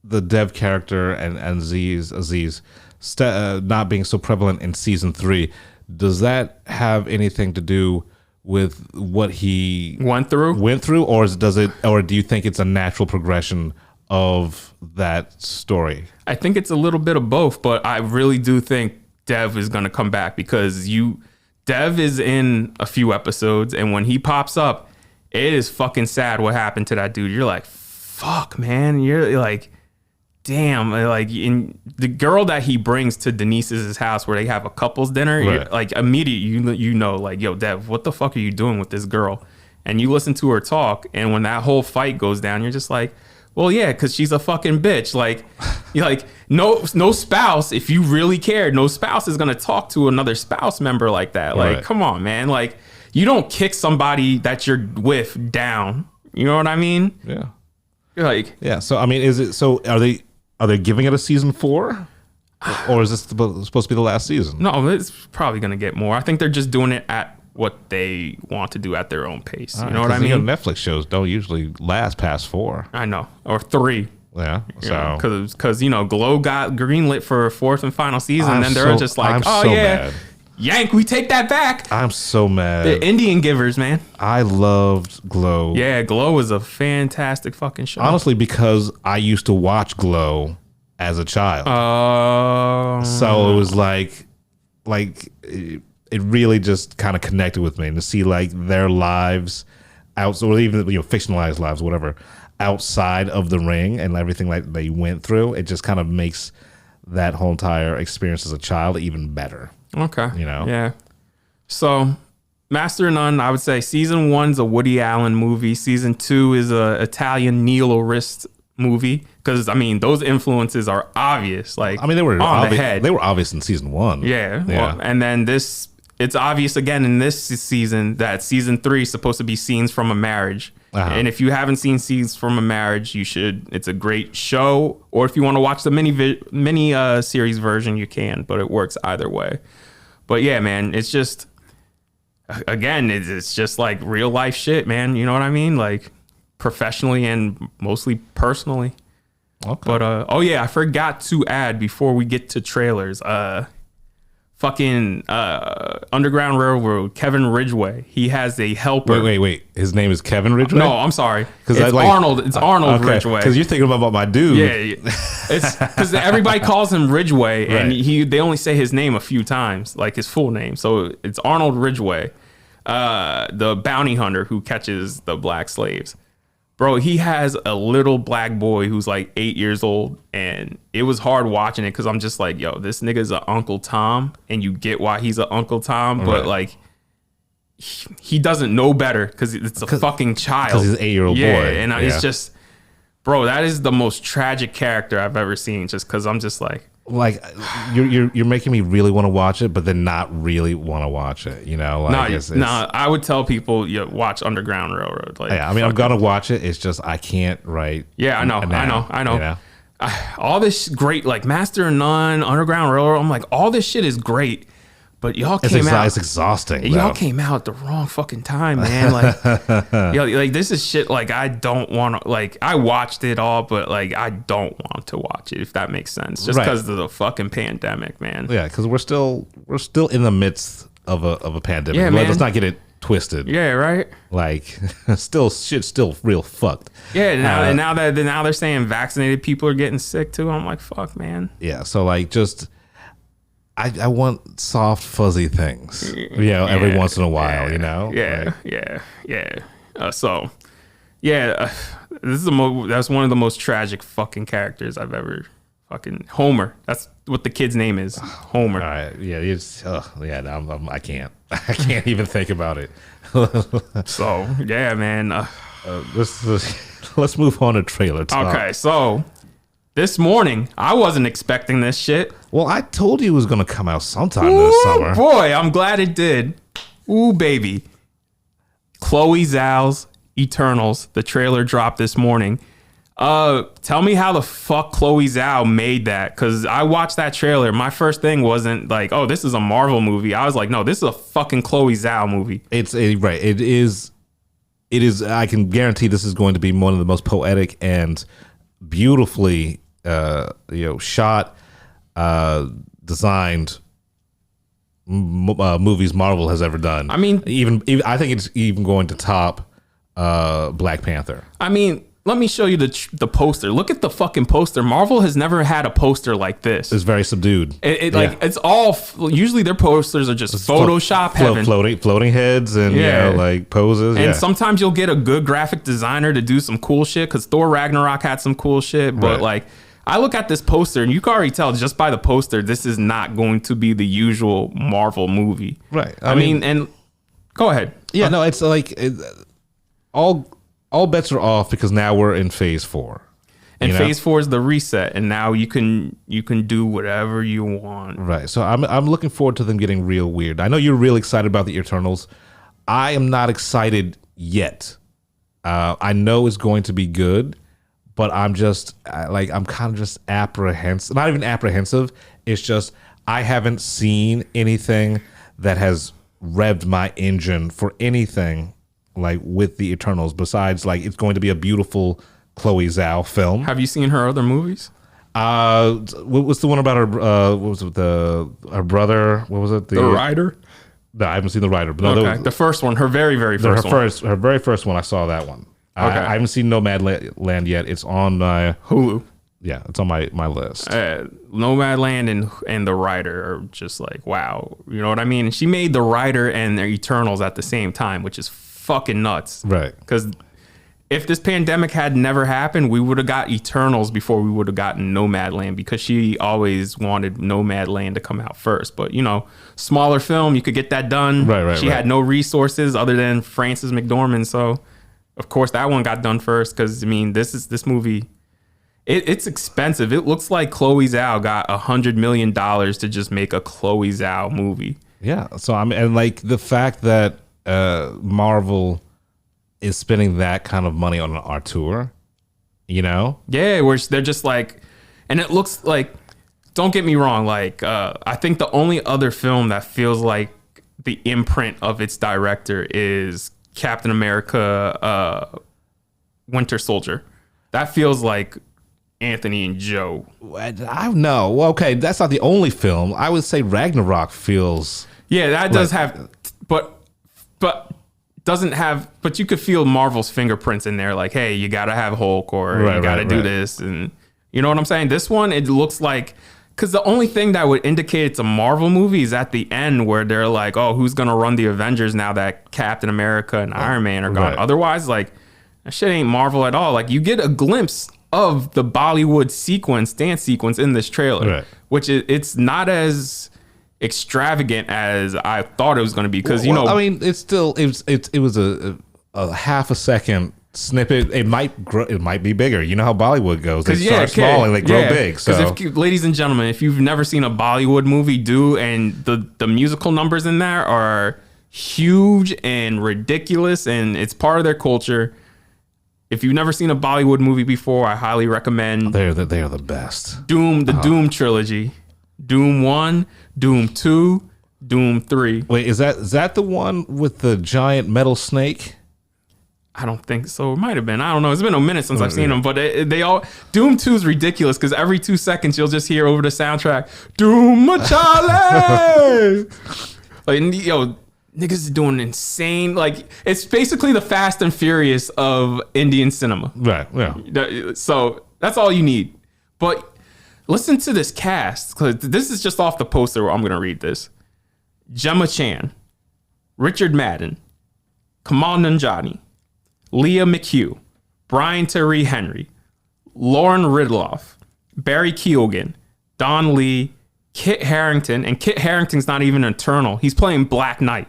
the Dev character and Aziz not being so prevalent in season 3, does that have anything to do with what he went through, or do you think it's a natural progression of that story? I think it's a little bit of both, but I really do think Dev is going to come back because Dev is in a few episodes, and when he pops up, it is fucking sad what happened to that dude. You're like, fuck, man. You're like, damn, like in the girl that he brings to Denise's house where they have a couple's dinner, right. Like immediately you know, like, yo, Dev, what the fuck are you doing with this girl? And you listen to her talk, and when that whole fight goes down, you're just like, well, yeah, because she's a fucking bitch. Like, you're like, no spouse, if you really cared, no spouse is gonna talk to another spouse member like that. Like, right. Come on, man. Like, you don't kick somebody that you're with down. You know what I mean? Yeah. You're like, yeah. So I mean, are they giving it a season 4? Or is this supposed to be the last season? No, it's probably going to get more. I think they're just doing it at what they want to do at their own pace. You know what I mean? Netflix shows don't usually last past 4. I know. Or 3. Yeah. So because Glow got greenlit for a 4th and final season, and then they're just like, mad. Yank, we take that back. I'm so mad. The Indian Givers, man. I loved Glow. Yeah, Glow is a fantastic fucking show. Honestly, because I used to watch Glow as a child. So it was like it really just kind of connected with me, and to see like their lives or even fictionalized lives, whatever, outside of the ring and everything like they went through, it just kind of makes that whole entire experience as a child even better. Okay. Yeah. So Master of None, I would say season 1's a Woody Allen movie. Season 2 is a Italian neo-realist movie. Because I mean, those influences are obvious. Like, I mean, they were on the head. They were obvious in season 1. Yeah. Well, and then it's obvious again in this season that season 3 is supposed to be scenes from a marriage. And if you haven't seen Scenes from a Marriage, you should. It's a great show. Or if you want to watch the mini series version, you can. But it works either way. But yeah, man, it's just, again, it's just like real life shit, man. You know what I mean? Like professionally and mostly personally. Okay. But I forgot to add before we get to trailers. Fucking Underground Railroad, Kevin Ridgway. He has a helper. Wait. His name is Kevin Ridgway? No, I'm sorry. It's Arnold. It's Arnold Ridgway. Because you're thinking about my dude. Yeah. It's because everybody calls him Ridgway, and they only say his name a few times, like his full name. So it's Arnold Ridgway, the bounty hunter who catches the black slaves. Bro, he has a little black boy who's like 8 years old, and it was hard watching it because I'm just like, yo, this nigga's an Uncle Tom, and you get why he's an Uncle Tom, but like, he doesn't know better because it's a fucking child. Because he's an 8-year-old boy. And it's just, bro, that is the most tragic character I've ever seen. Just because I'm just like you're making me really want to watch it, but then not really want to watch it. You know, like I would tell people watch Underground Railroad. Like, yeah, I mean, I'm gonna watch it. It's just I can't write. Yeah, I know. You know? All this great, like Master of None, Underground Railroad. I'm like, all this shit is great, But y'all came out. It's exhausting. Y'all though. came out at the wrong fucking time, man. Like, like this is shit. Like, I don't want to. Like, I watched it all, but like, I don't want to watch it. If that makes sense, just because of the fucking pandemic, man. Yeah, because we're still in the midst of a pandemic. Yeah, man. Let's not get it twisted. Yeah, right. Like, shit's still real fucked. Yeah, now they're saying vaccinated people are getting sick too. I'm like, fuck, man. Yeah, so like, just. I want soft, fuzzy things, every once in a while, Yeah, like, so, this is that's one of the most tragic fucking characters I've ever fucking Homer. That's what the kid's name is, Homer. All right, I can't even think about it. So yeah, man. Let's move on to trailer talk. Okay, so. This morning, I wasn't expecting this shit. Well, I told you it was going to come out sometime this summer. Boy, I'm glad it did. Ooh, baby. Chloe Zhao's Eternals. The trailer dropped this morning. Tell me how the fuck Chloe Zhao made that. Because I watched that trailer. My first thing wasn't like, oh, this is a Marvel movie. I was like, no, this is a fucking Chloe Zhao movie. Right. It is. I can guarantee this is going to be one of the most poetic and beautifully shot, designed movies Marvel has ever done. I mean, even I think it's even going to top Black Panther. I mean, let me show you the poster. Look at the fucking poster. Marvel has never had a poster like this. It's very subdued. It's all usually their posters are just Photoshop heaven, floating heads and like poses. And sometimes you'll get a good graphic designer to do some cool shit. Because Thor Ragnarok had some cool shit, but like I look at this poster and you can already tell just by the poster this is not going to be the usual Marvel movie. Right. I mean, and go ahead. Yeah. No, it's like all bets are off because now we're in phase 4. And phase 4 is the reset, and now you can do whatever you want. Right. So I'm looking forward to them getting real weird. I know you're real excited about the Eternals. I am not excited yet. I know it's going to be good, but I'm just I'm kind of just apprehensive. Not even apprehensive. It's just I haven't seen anything that has revved my engine for anything like with the Eternals, besides like it's going to be a beautiful Chloe Zhao film. Have you seen her other movies? What's the one about her? What was it? Her brother? What was it? The Rider? No, I haven't seen The Rider. But no, the first one, her very first one. Her very first one. I saw that one. Okay. I haven't seen Nomadland yet. It's on Hulu. Yeah, it's on my list. Nomadland and The Rider are just like, wow. You know what I mean? And she made The Rider and the Eternals at the same time, which is fucking nuts. Right. Because if this pandemic had never happened, we would have got Eternals before we would have gotten Nomadland, because she always wanted Nomadland to come out first. But, smaller film, you could get that done. Right. She had no resources other than Frances McDormand. So, of course, that one got done first because, I mean, this movie, it's expensive. It looks like Chloe Zhao got $100 million to just make a Chloe Zhao movie. Yeah. So, and like the fact that Marvel is spending that kind of money on an auteur, Yeah, where they're just like, and it looks like, don't get me wrong, like, I think the only other film that feels like the imprint of its director is Captain America, Winter Soldier. That feels like Anthony and Joe. I know. Well, okay, that's not the only film. I would say Ragnarok feels. Yeah, that does have, but doesn't have, but you could feel Marvel's fingerprints in there. Like, hey, you got to have Hulk, or you got to do this. And you know what I'm saying? This one, it looks like, because the only thing that would indicate it's a Marvel movie is at the end where they're like, oh, who's going to run the Avengers now that Captain America and Iron Man are gone? Right. Otherwise, like, that shit ain't Marvel at all. Like, you get a glimpse of the Bollywood dance sequence in this trailer, which it's not as extravagant as I thought it was going to be, because I mean, it was a half a second snippet. It might be bigger. You know how Bollywood goes. They start small and they grow big. So, ladies and gentlemen, if you've never seen a Bollywood movie, and the musical numbers in there are huge and ridiculous, and it's part of their culture. If you've never seen a Bollywood movie before, I highly recommend. They are the best. Doom trilogy. Doom 1, Doom 2, Doom 3. Wait, is that the one with the giant metal snake? I don't think so. It might have been. I don't know. It's been a minute since I've seen them, but they all Doom 2 is ridiculous because every 2 seconds you'll just hear over the soundtrack Doom Machale. Like, yo, niggas is doing insane. Like, it's basically the Fast and Furious of Indian cinema. Right. Yeah. So that's all you need. But listen to this cast, because this is just off the poster where I'm going to read this. Gemma Chan, Richard Madden, Kamal Nanjiani, Leah McHugh, Brian Tyree Henry, Lauren Ridloff, Barry Keoghan, Don Lee, Kit Harington, and Kit Harington's not even an Eternal. He's playing Black Knight.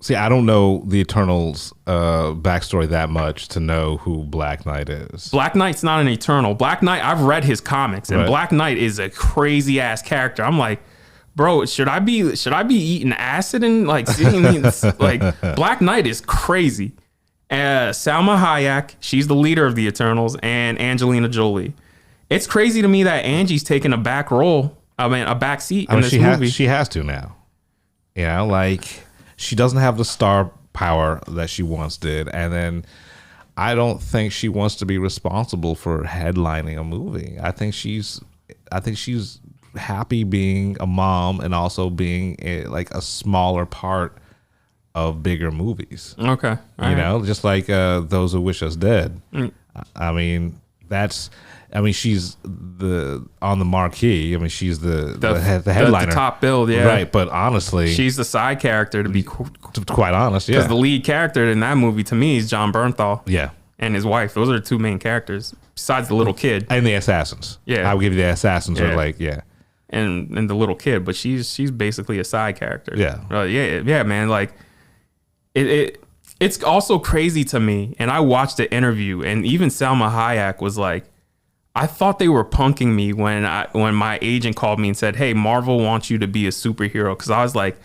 See, I don't know the Eternals backstory that much to know who Black Knight is. Black Knight's not an Eternal. Black Knight, I've read his comics, and Black Knight is a crazy ass character. I'm like, bro, should I be eating acid and like seeing like Black Knight is crazy. Salma Hayek, she's the leader of the Eternals, and Angelina Jolie. It's crazy to me that Angie's taking a back role. I mean, a back seat in this movie. She has to now. You know, like she doesn't have the star power that she once did, and then I don't think she wants to be responsible for headlining a movie. I think she's happy being a mom and also being like a smaller part of bigger movies. Okay. You know, just like Those Who Wish Us Dead. I mean, she's on the marquee. I mean, she's the headliner. The top build, yeah. Right, but honestly, she's the side character to be quite honest, yeah. Because the lead character in that movie to me is John Bernthal. Yeah. And his wife. Those are the two main characters, besides the little kid. And the assassins. Yeah. I would give you the assassins are like, yeah. And the little kid, but she's basically a side character. Yeah. Yeah, man. Like, it's also crazy to me, and I watched the interview, and even Salma Hayek was like, I thought they were punking me when my agent called me and said, hey, Marvel wants you to be a superhero, because I was like,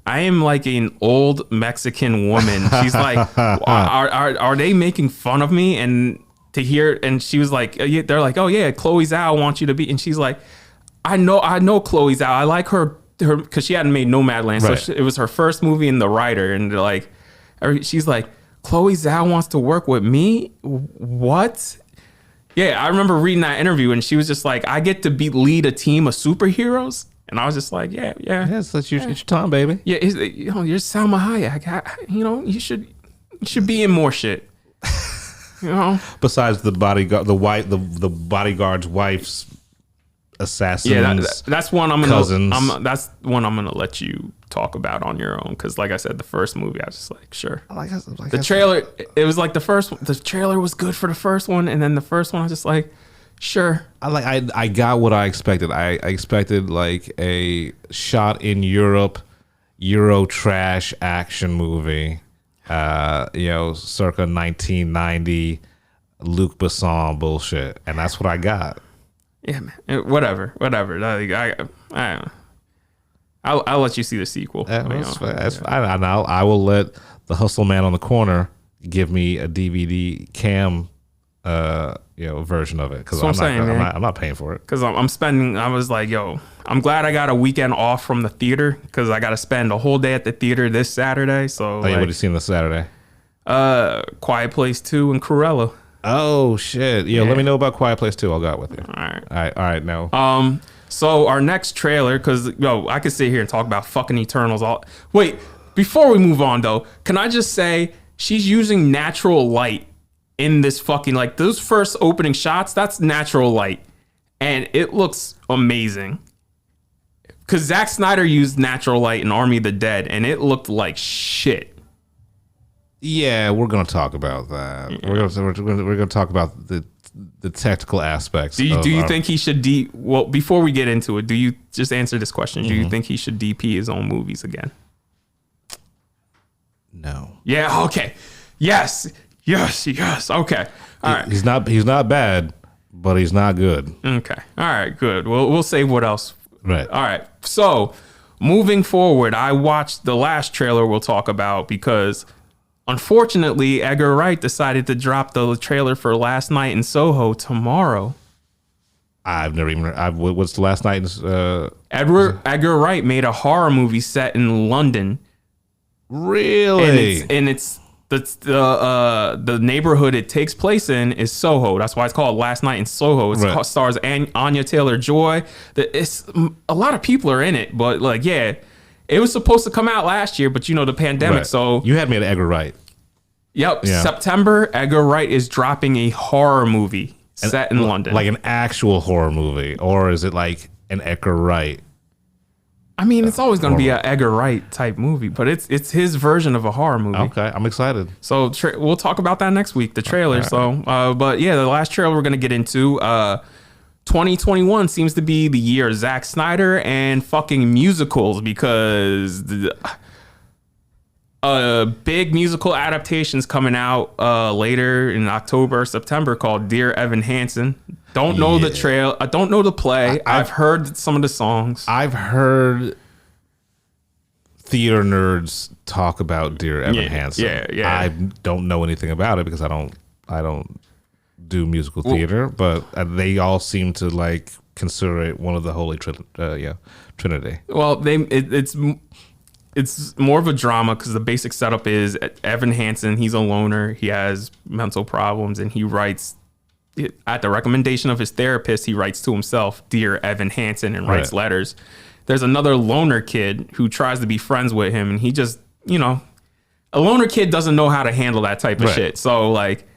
I am like an old Mexican woman. She's like, are they making fun of me? And to hear, and she was like, they're like, oh yeah, Chloe Zhao wants you to be, and she's like, I know Chloe Zhao. I like her because she hadn't made Nomadland, so it was her first movie in The Writer, and they're like, she's like, Chloe Zhao wants to work with me? What? Yeah, I remember reading that interview, and she was just like, I get to lead a team of superheroes? And I was just like, yeah. Yes, that's your time, baby. Yeah, you're Salma Hayek. You should be in more shit. You know? Besides the bodyguard, the bodyguard's wife's assassins. Yeah, that's one I'm cousins. That's one I'm gonna let you talk about on your own, because like I said, the first movie I was just like, sure. The trailer, it was like the trailer was good for the first one, and then the first one I was just like, sure. I got what I expected. I expected like a shot in Europe, Euro trash action movie, circa 1990 Luc Besson bullshit, and that's what I got. Yeah, man. Whatever. I'll let you see the sequel. I will let the hustle man on the corner give me a DVD cam, version of it, because I'm not paying for it. Because I was like, yo, I'm glad I got a weekend off from the theater, because I got to spend a whole day at the theater this Saturday. So, what have you seen this Saturday? Quiet Place 2 and Cruella. Oh shit! Yeah, let me know about Quiet Place 2. I'll go out with you. All right. No. So our next trailer, because I could sit here and talk about fucking Eternals all. Wait, before we move on though, can I just say she's using natural light in this fucking, like, those first opening shots? That's natural light, and it looks amazing. Because Zack Snyder used natural light in Army of the Dead, and it looked like shit. Yeah, we're gonna talk about that. Yeah. We're gonna talk about the technical aspects. Do you think he should well, before we get into it, do you just answer this question? Mm-hmm. Do you think he should DP his own movies again? No. Yeah. Okay. Yes. Okay. All right. He's not bad, but he's not good. Okay. All right. Good. We'll save what else. Right. All right. So moving forward, I watched the last trailer we'll talk about, because unfortunately, Edgar Wright decided to drop the trailer for Last Night in Soho tomorrow. I've never even heard. What's the last night? Edgar Wright made a horror movie set in London. Really? And it's the neighborhood it takes place in is Soho. That's why it's called Last Night in Soho. It stars Anya Taylor-Joy. It's a lot of people are in it, but like, yeah, it was supposed to come out last year, but you know, the pandemic. Right. So you had me at Edgar Wright. Yep. Yeah. September, Edgar Wright is dropping a horror movie set in London. Like an actual horror movie, or is it like an Edgar Wright? I mean, it's always going to be an Edgar Wright type movie, but it's his version of a horror movie. Okay, I'm excited. So we'll talk about that next week, the trailer. Right. So, but yeah, the last trailer we're going to get into, 2021 seems to be the year of Zack Snyder and fucking musicals, because big musical adaptations coming out later in October, September, called Dear Evan Hansen. Don't know the trail. I don't know the play. I've heard some of the songs. I've heard theater nerds talk about Dear Evan Hansen. Yeah. I don't know anything about it because I don't do musical theater, but they all seem to like consider it one of the holy trinity. Well, it's more of a drama because the basic setup is Evan Hansen. He's a loner. He has mental problems, and he writes, at the recommendation of his therapist, he writes to himself, Dear Evan Hansen, and writes letters. There's another loner kid who tries to be friends with him, and he just, you know, a loner kid doesn't know how to handle that type of shit. So like,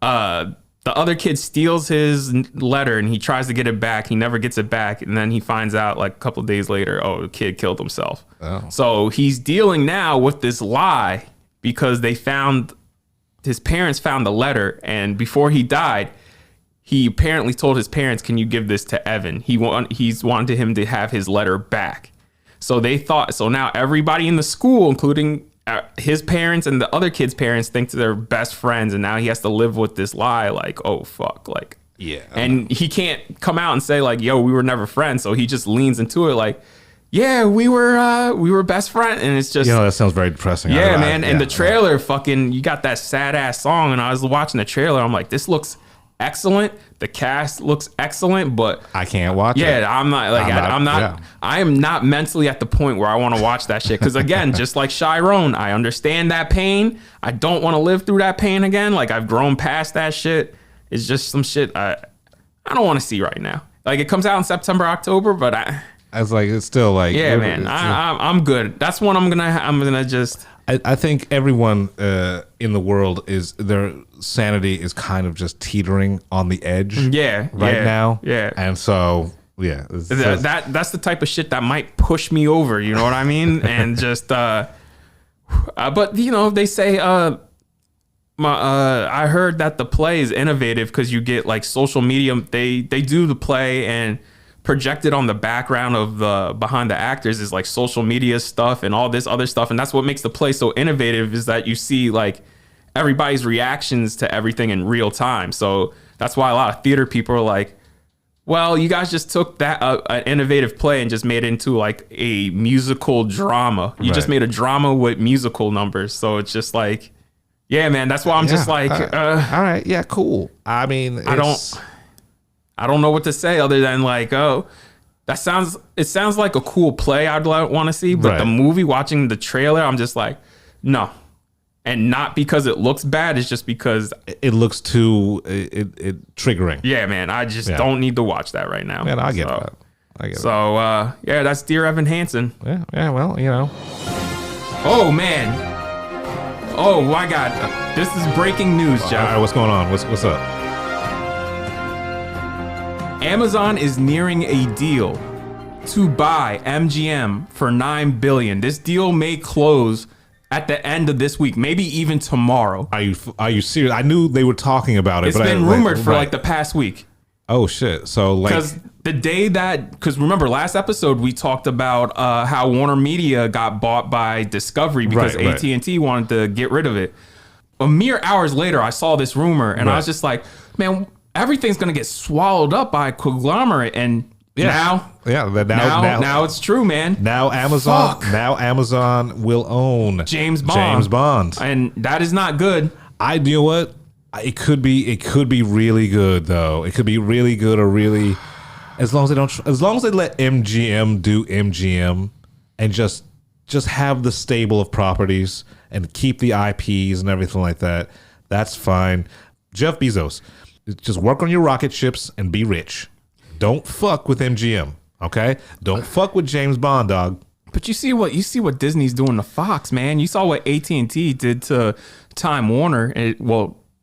the other kid steals his letter and he tries to get it back. He never gets it back. And then he finds out like a couple of days later, oh, the kid killed himself. Oh. So he's dealing now with this lie because his parents found the letter. And before he died, he apparently told his parents, can you give this to Evan? He's wanted him to have his letter back. So now everybody in the school, including his parents and the other kids' parents, think they're best friends, and now he has to live with this lie. Like, oh fuck, like, yeah. And he can't come out and say like, yo, we were never friends. So he just leans into it like, yeah, we were best friends, and it's just, you know, that sounds very depressing. Yeah, man. And the trailer, fucking, you got that sad ass song, and I was watching the trailer, I'm like, this looks excellent. The cast looks excellent, but I can't watch it. Yeah, I'm not like I am not mentally at the point where I want to watch that shit. Because again, just like Chiron, I understand that pain. I don't want to live through that pain again. Like, I've grown past that shit. It's just some shit I don't want to see right now. Like, it comes out in September, October, but it's still like, yeah, man. I'm good. That's one I'm gonna just. I think everyone in the world their sanity is kind of just teetering on the edge. Right now. Yeah. And so, yeah. That's the type of shit that might push me over. You know what I mean? And just, but you know, they say, I heard that the play is innovative because you get like social media. They do the play and projected on the background of behind the actors is like social media stuff and all this other stuff, and that's what makes the play so innovative, is that you see like everybody's reactions to everything in real time. So that's why a lot of theater people are like, well, you guys just took that an innovative play and just made it into like a musical drama. You just made a drama with musical numbers. So it's just like, yeah, man, that's why I'm just like, all right, yeah, cool. I mean, I don't know what to say other than like, oh, it sounds like a cool play I'd want to see, but the movie, watching the trailer, I'm just like, no. And not because it looks bad, it's just because it looks too it triggering. Yeah, man, I just don't need to watch that right now. Man, I get that. So, yeah, that's Dear Evan Hansen. Yeah, well, you know. Oh, man. Oh, my God. This is breaking news, Joe. All right, what's going on? What's up? Amazon is nearing a deal to buy MGM for $9 billion. This deal may close at the end of this week, maybe even tomorrow. Are you serious? I knew they were talking about it. It's been rumored for like the past week. Oh shit! So like, because remember last episode we talked about how Warner Media got bought by Discovery because AT&T wanted to get rid of it. A mere hours later, I saw this rumor and I was just like, man, everything's gonna get swallowed up by a conglomerate, and now it's true, man. Now Amazon will own James Bond, and that is not good. You know what? It could be really good though. It could be really good or really As long as they don't, as long as they let MGM do MGM and just have the stable of properties and keep the IPs and everything like that, that's fine. Jeff Bezos, just work on your rocket ships and be rich. Don't fuck with MGM, okay? Don't fuck with James Bond, dog. But you see what Disney's doing to Fox, man. You saw what AT&T did to Time Warner.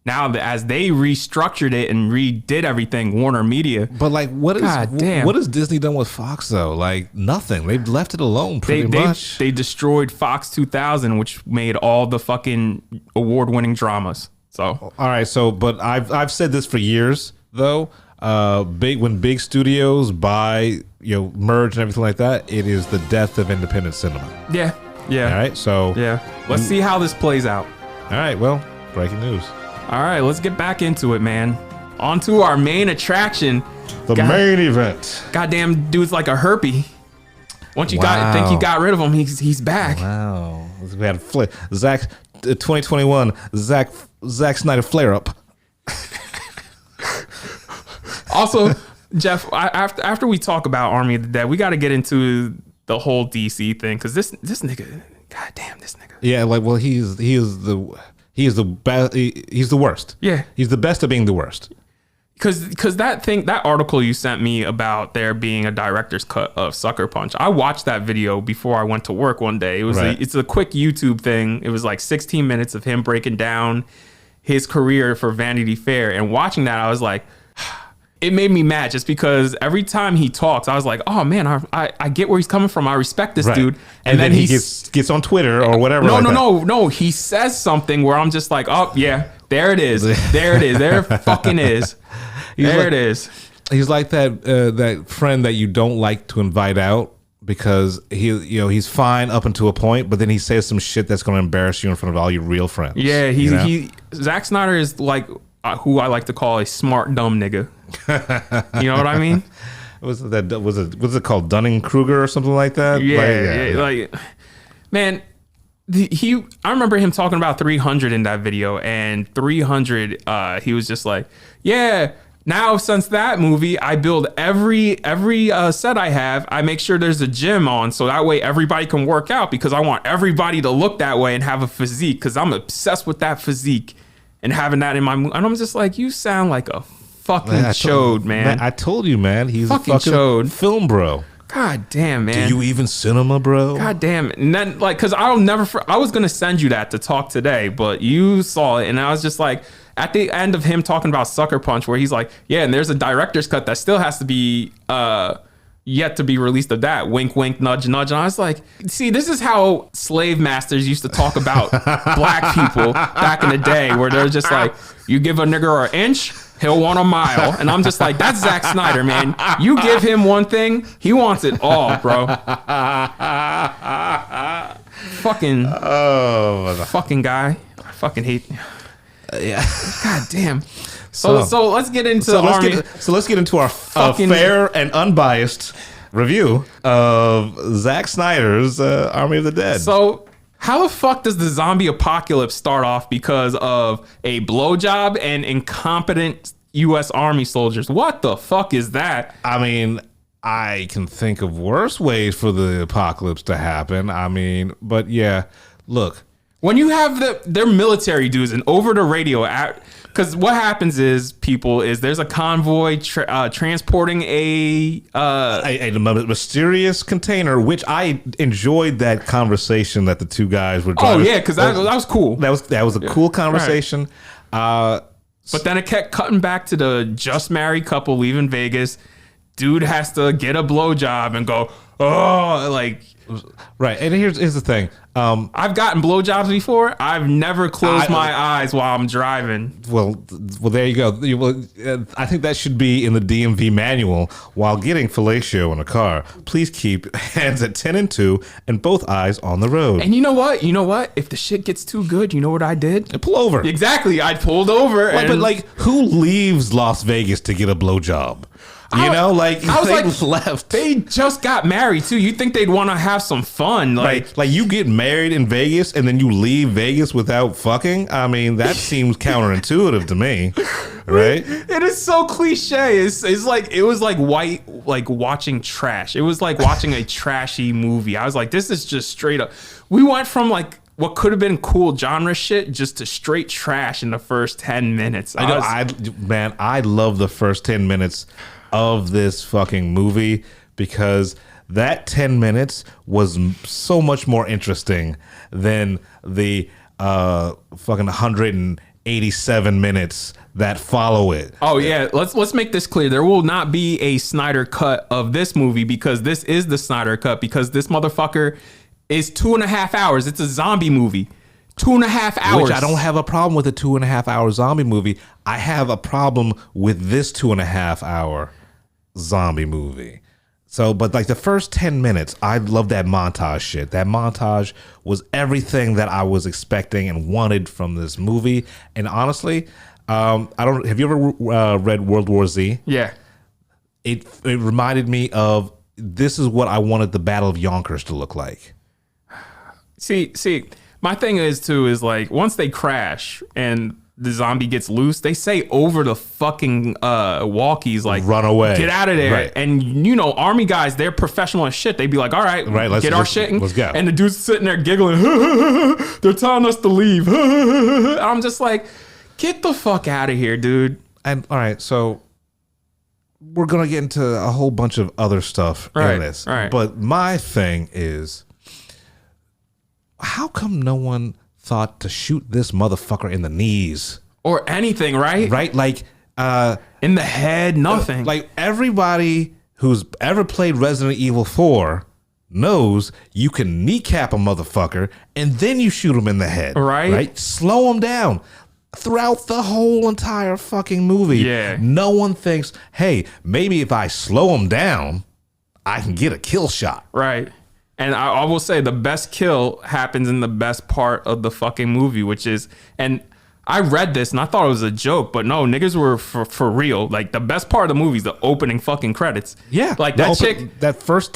Now as they restructured it and redid everything, Warner Media. But like, what has Disney done with Fox though? Like nothing. They've left it alone pretty much. They destroyed Fox 2000, which made all the fucking award-winning dramas. So all right. So, but I've said this for years though. When big studios buy, merge and everything like that, it is the death of independent cinema. Yeah. All right. So let's see how this plays out. All right. Well, breaking news. All right, let's get back into it, man. On to our main attraction. Main event. Goddamn dude's like a herpy. Once you think you got rid of him, he's back. Wow. We had Zack 2021 Zack Snyder flare up. Also, Jeff, after we talk about Army of the Dead, we got to get into the whole DC thing because this nigga, goddamn, this nigga. Yeah, like, well, he is the best. He's the worst. Yeah, he's the best at being the worst. Because that article you sent me about there being a director's cut of Sucker Punch, I watched that video before I went to work one day. It's a quick YouTube thing. It was like 16 minutes of him breaking down his career for Vanity Fair, and watching that, I was like, it made me mad just because every time he talks, I was like, oh man, I get where he's coming from. I respect this dude. And then he gets on Twitter or whatever. No. He says something where I'm just like, oh yeah, there it is. There it fucking is. It is. He's like that friend that you don't like to invite out because he's fine up until a point, but then he says some shit that's going to embarrass you in front of all your real friends. Yeah, Zack Snyder is like who I like to call a smart dumb nigga. You know what I mean? Was it called Dunning-Kruger or something like that? Like man, I remember him talking about 300 in that video, and 300 he was just like, yeah, now since that movie I build every set I have, I make sure there's a gym on so that way everybody can work out because I want everybody to look that way and have a physique because I'm obsessed with that physique and having that in my movie. And I'm just like, you sound like a fucking chode, man. I told you, man. He's fucking a fucking chode. Film bro. God damn, man. Do you even cinema, bro? God damn. And then, like, because I was going to send you that to talk today, but you saw it. And I was just like, at the end of him talking about Sucker Punch, where he's like, yeah, and there's a director's cut that still has to be yet to be released of that. Wink, wink, nudge, nudge. And I was like, see, this is how slave masters used to talk about black people back in the day, where they're just like, you give a nigger an inch, he'll want a mile. And I'm just like, that's Zack Snyder, man. You give him one thing, he wants it all, bro. Fucking guy. I fucking hate. Yeah. God damn. So let's get into let's get into our fair and unbiased review of Zack Snyder's Army of the Dead. So how the fuck does the zombie apocalypse start off because of a blowjob and incompetent U.S. Army soldiers? What the fuck is that? I mean, I can think of worse ways for the apocalypse to happen. I mean, but yeah, look. When you have their military dudes and over the radio, because what happens is there's a convoy transporting a mysterious container, which I enjoyed that conversation that the two guys were driving. Oh yeah, because that was cool. That was a cool conversation. Right. But then it kept cutting back to the just married couple leaving Vegas. Dude has to get a blowjob and go, oh, like. Right, and here's the thing. I've gotten blowjobs before. I've never closed my eyes while I'm driving. Well, there you go. I think that should be in the DMV manual. While getting fellatio in a car, please keep hands at 10 and 2 and both eyes on the road. And you know what? If the shit gets too good, you know what I did? I pull over. Exactly. I pulled over. But who leaves Las Vegas to get a blowjob? You know, like I was they like, left. They just got married too. You think they'd want to have some fun, like you get married in Vegas and then you leave Vegas without fucking. I mean, that seems counterintuitive to me, right? It is so cliche. It's like it was like watching trash. It was like watching a trashy movie. I was like, this is just straight up. We went from like what could have been cool genre shit just to straight trash in the first 10 minutes. I love the first 10 minutes of this fucking movie because that 10 minutes was so much more interesting than the fucking 187 minutes that follow it. Oh yeah, let's make this clear. There will not be a Snyder cut of this movie because this is the Snyder cut because this motherfucker is 2.5 hours. It's a zombie movie. 2.5 hours. Which I don't have a problem with a 2.5 hour zombie movie. I have a problem with this 2.5 hour zombie movie. So, but like the first 10 minutes, I love that montage shit. That montage was everything that I was expecting and wanted from this movie. And honestly, have you ever read World War Z? Yeah. It reminded me of, this is what I wanted the Battle of Yonkers to look like. See, my thing is like once they crash and the zombie gets loose, they say over the fucking walkies like run away, get out of there. Right. And you know, army guys, they're professional as shit. They'd be like, all right, let's get our shit and let's go. And the dude's sitting there giggling. They're telling us to leave. I'm just like, get the fuck out of here, dude. And all right, so we're gonna get into a whole bunch of other stuff in this. Right. But my thing is, how come no one thought to shoot this motherfucker in the knees or anything? Right, like in the head, nothing. Like everybody who's ever played Resident Evil 4 knows you can kneecap a motherfucker and then you shoot him in the head. Right, slow him down. Throughout the whole entire fucking movie, no one thinks, hey, maybe if I slow him down, I can get a kill shot. Right. And I will say the best kill happens in the best part of the fucking movie, which is, and I read this and I thought it was a joke, but no, niggas were for real. Like the best part of the movie is the opening fucking credits. Yeah. Like that chick. That first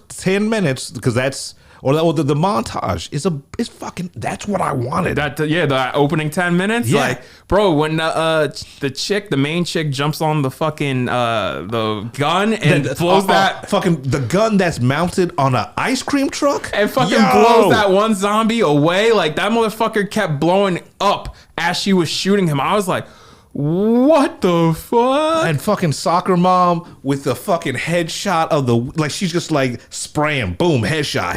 10 minutes, because that's, or the montage is fucking, that's what I wanted. The opening 10 minutes. Yeah. Like, bro, when the main chick jumps on the fucking the gun and blows that fucking the gun that's mounted on an ice cream truck and fucking blows that one zombie away. Like that motherfucker kept blowing up as she was shooting him. I was like, what the fuck? And fucking soccer mom with the fucking headshot of the, like she's just like spraying, boom, headshot.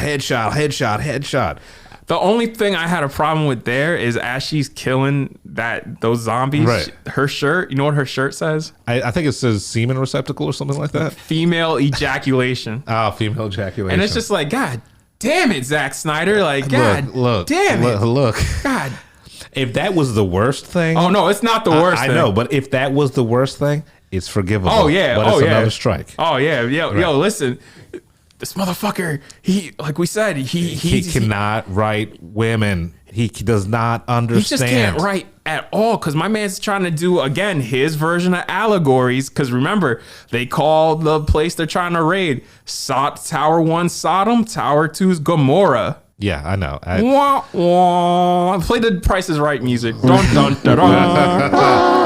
The only thing I had a problem with there is as she's killing those zombies, her shirt, you know what her shirt says? I think it says semen receptacle or something like that. Female ejaculation. Oh, female ejaculation. And it's just like, God damn it, Zack Snyder. Like, God damn it. Look. God. If that was the worst thing. Oh, no, it's not the worst thing. I know, but if that was the worst thing, it's forgivable. Oh, yeah. But it's another strike. Oh, yeah. Yo, listen. This motherfucker, like we said, he cannot write women. He does not understand. He just can't write at all because my man's trying to do, again, his version of allegories. Because remember, they call the place they're trying to raid Tower 1 Sodom, Tower 2's Gomorrah. Yeah, I know. Wah, wah. Play the Price is Right music. Dun, dun, dun, dun.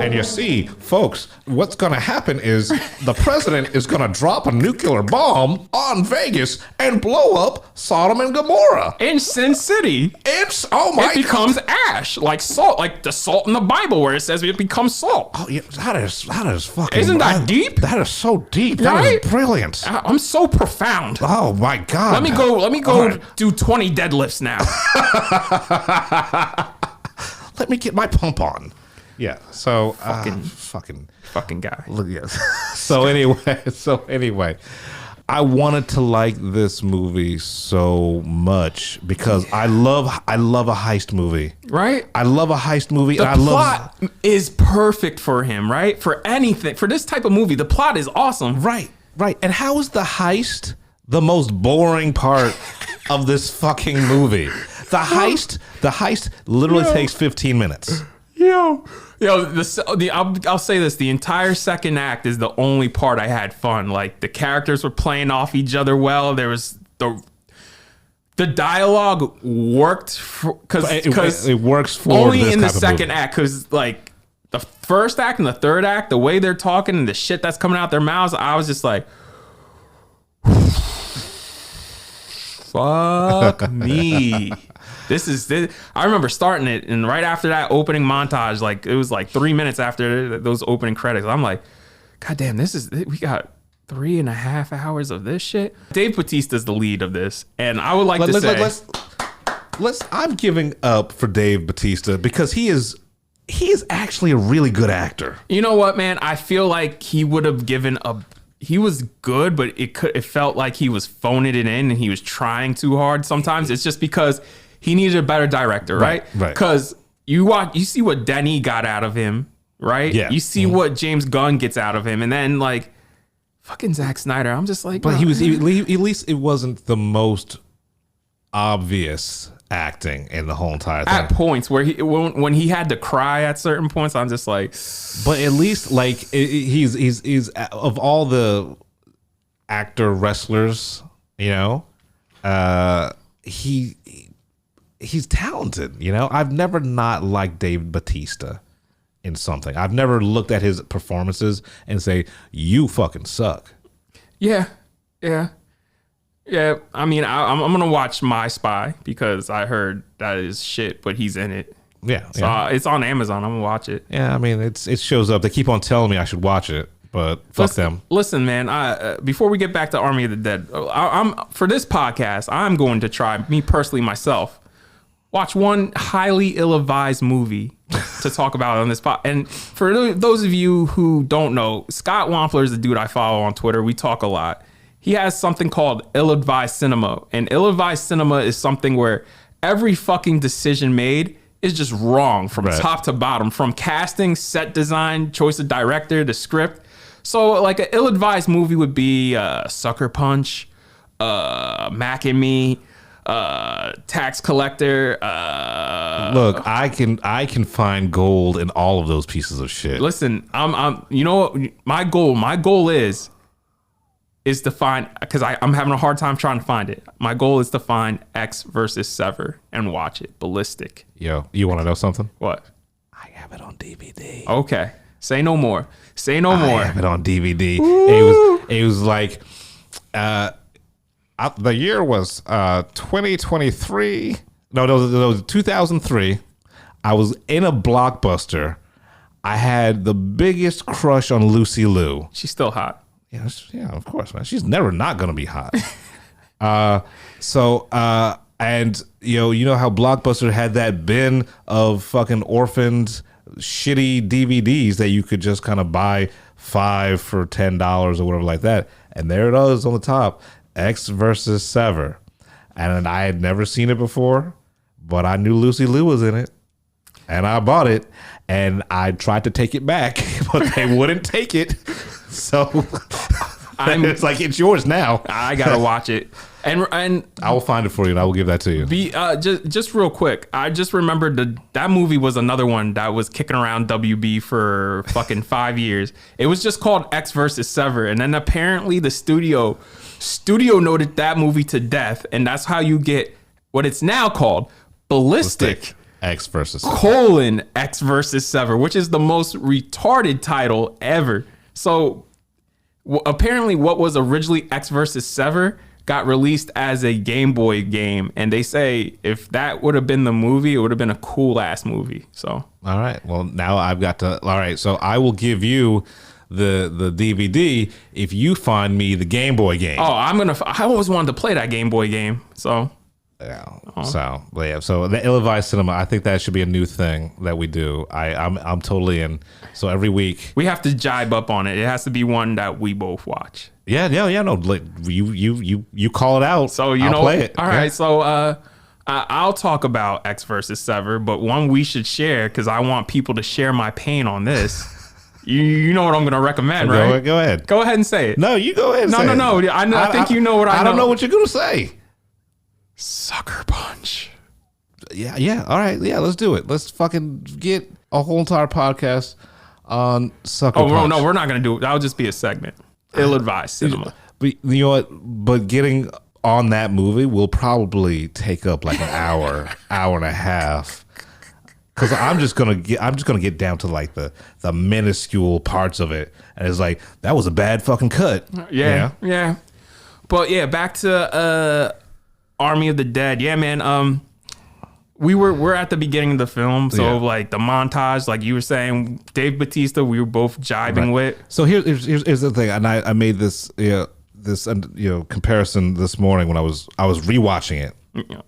And you see, folks, what's going to happen is the president is going to drop a nuclear bomb on Vegas and blow up Sodom and Gomorrah. In Sin City. It becomes ash, like salt, like the salt in the Bible where it says it becomes salt. Oh, yeah, that is fucking... Isn't that deep? That is so deep. That is brilliant. I'm so profound. Oh, my God. Let me go do 20 deadlifts now. Let me get my pump on. Yeah. So fucking guy. Look, yes. So anyway, I wanted to like this movie so much because I love a heist movie. Right? I love a heist movie. The plot is perfect for him, right? For anything, for this type of movie, the plot is awesome. Right. And how is the heist the most boring part of this fucking movie? The heist literally takes 15 minutes. I'll say this: the entire second act is the only part I had fun. Like the characters were playing off each other well. There was the dialogue worked because it works for only this in the type of second movie. act, because like the first act and the third act, the way they're talking and the shit that's coming out their mouths, I was just like, fuck me. This. I remember starting it, and right after that opening montage, like it was like 3 minutes after those opening credits, I'm like, God damn, we got 3.5 hours of this shit. Dave Bautista's the lead of this, and I would like to say, I'm giving up for Dave Bautista because he is actually a really good actor. You know what, man? I feel like he would have he was good, but it felt like he was phoning it in and he was trying too hard. Sometimes it's just because he needed a better director, right? Right. Because you see what Denis got out of him, right? Yeah. You see what James Gunn gets out of him, and then like fucking Zack Snyder. I'm just like, But at least it wasn't the most obvious acting in the whole entire thing. at points where when he had to cry at certain points, I'm just like, But at least like he's of all the actor wrestlers, you know, he's talented. You know, I've never not liked Dave Bautista in something. I've never looked at his performances and say, you fucking suck. yeah. I mean, I'm gonna watch My Spy because I heard that is shit, but he's in it. Yeah, So it's on Amazon. I'm gonna watch it. yeah. I mean, it shows up. They keep on telling me I should watch it, but fuck them. Listen, man. Before we get back to Army of the Dead, I'm for this podcast, I'm going to try, me personally myself, watch one highly ill-advised movie to talk about on this pod. And for those of you who don't know, Scott Wampler is the dude I follow on Twitter. We talk a lot. He has something called ill-advised cinema. And ill-advised cinema is something where every fucking decision made is just wrong from top to bottom, from casting, set design, choice of director, the script. So like an ill-advised movie would be Sucker Punch, Mac and Me, Tax Collector. Look, I can find gold in all of those pieces of shit. Listen, I'm you know what my goal is to find, because I'm having a hard time trying to find it. My goal is to find X versus Sever and watch it. Ballistic. Yo, you want to know something? What? I have it on DVD. Okay. Say no more. Say no more. I have it on DVD. It was like the year was 2023. No, 2003. I was in a Blockbuster. I had the biggest crush on Lucy Liu. She's still hot. Yeah, of course, man. She's never not gonna be hot. And you know how Blockbuster had that bin of fucking orphaned shitty DVDs that you could just kind of buy 5 for $10 or whatever like that. And there it is on the top, X versus Sever. And I had never seen it before, but I knew Lucy Liu was in it. And I bought it, and I tried to take it back, but they wouldn't take it. So it's like, it's yours now. I gotta watch it, and I will find it for you, and I will give that to you. Just real quick, I just remembered that movie was another one that was kicking around WB for fucking 5 years. It was just called X versus Sever, and then apparently the studio noted that movie to death, and that's how you get what it's now called, Ballistic. X versus X versus Sever, which is the most retarded title ever. So apparently what was originally X versus Sever got released as a Game Boy game. And they say if that would have been the movie, it would have been a cool ass movie. So. All right. Well, now I've got to. All right. So I will give you the DVD if you find me the Game Boy game. Oh, I always wanted to play that Game Boy game. So. Yeah. So the ill-advised cinema, I think that should be a new thing that we do. I'm totally in. So every week we have to jibe up on it. It has to be one that we both watch. Yeah. No, like you call it out. So I'll play it. All right. So I'll talk about X versus Sever, but one we should share because I want people to share my pain on this. You know what I'm going to recommend, right? Go ahead. Go ahead and say it. No, you go ahead. No. I think you know what I know. I don't know what you're going to say. Sucker Punch. Yeah. All right. Yeah, let's do it. Let's fucking get a whole entire podcast on Sucker Oh Punch. no, we're not gonna do it. That'll just be a segment. Ill-advised cinema. But you know what? But getting on that movie will probably take up like an hour, hour and a half. Because I'm just gonna get down to like the minuscule parts of it, and it's like that was a bad fucking cut. Yeah. But yeah, back to Army of the Dead. Yeah, man. We're at the beginning of the film, so like the montage, like you were saying, Dave Bautista, we were both jibing with. So here's the thing, and I made this comparison this morning when I was rewatching it.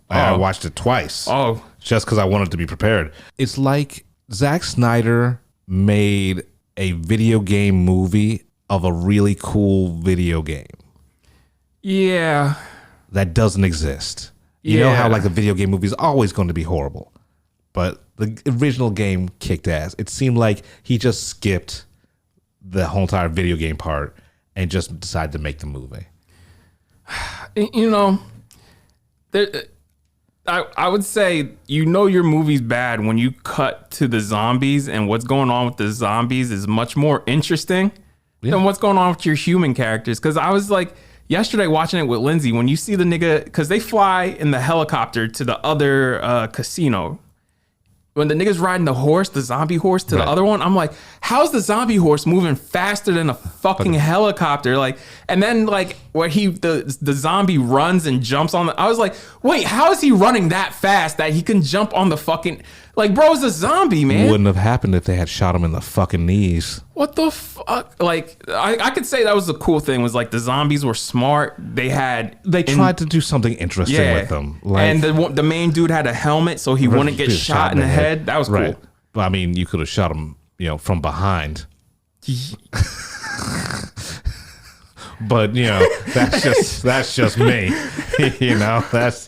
I watched it twice. Oh, just because I wanted to be prepared. It's like Zack Snyder made a video game movie of a really cool video game. Yeah. That doesn't exist. You know how like a video game movie is always going to be horrible, but the original game kicked ass. It seemed like he just skipped the whole entire video game part and just decided to make the movie. You know, I would say your movie's bad when you cut to the zombies, and what's going on with the zombies is much more interesting than what's going on with your human characters. Because I was like, yesterday watching it with Lindsay, when you see the nigga, because they fly in the helicopter to the other casino. When the nigga's riding the horse, the zombie horse to the other one, I'm like, how's the zombie horse moving faster than a fucking helicopter? Like, and then like where the zombie runs and jumps on I was like, wait, how is he running that fast that he can jump on the fucking, like, bro's a zombie, man. Wouldn't have happened if they had shot him in the fucking knees. What the fuck? Like, I could say that was the cool thing, was like the zombies were smart. They tried to do something interesting with them. Like, and the main dude had a helmet so he wouldn't get shot in the head. That was cool. I mean, you could have shot him, from behind. But that's just me. That's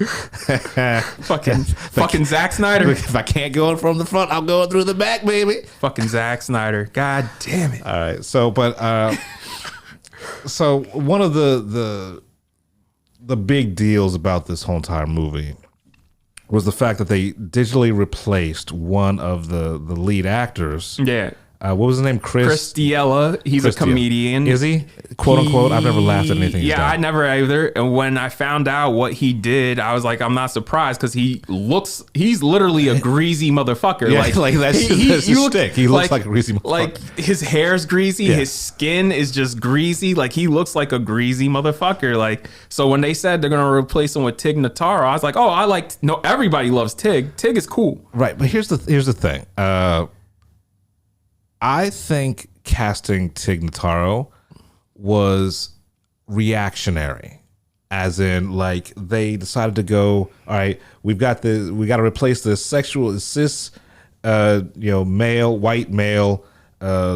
fucking Zack Snyder. If I can't go in from the front, I'll go through the back, baby. Fucking Zack Snyder. God damn it. All right. So, so one of the big deals about this whole entire movie was the fact that they digitally replaced one of the lead actors. Yeah. What was his name? Chris D'Elia. He's a comedian. Is he? Quote unquote. I've never laughed at anything. Yeah, I never either. And when I found out what he did, I was like, I'm not surprised, because he's literally a greasy motherfucker. Yeah, like that's his stick. He looks like a greasy motherfucker. Like his hair's greasy, his skin is just greasy. Like he looks like a greasy motherfucker. Like, so when they said they're gonna replace him with Tig Notaro, I was like, oh, everybody loves Tig. Tig is cool. Right, but here's the thing. I think casting Tig Notaro was reactionary, as in like they decided to go, all right, we got to replace the cis white male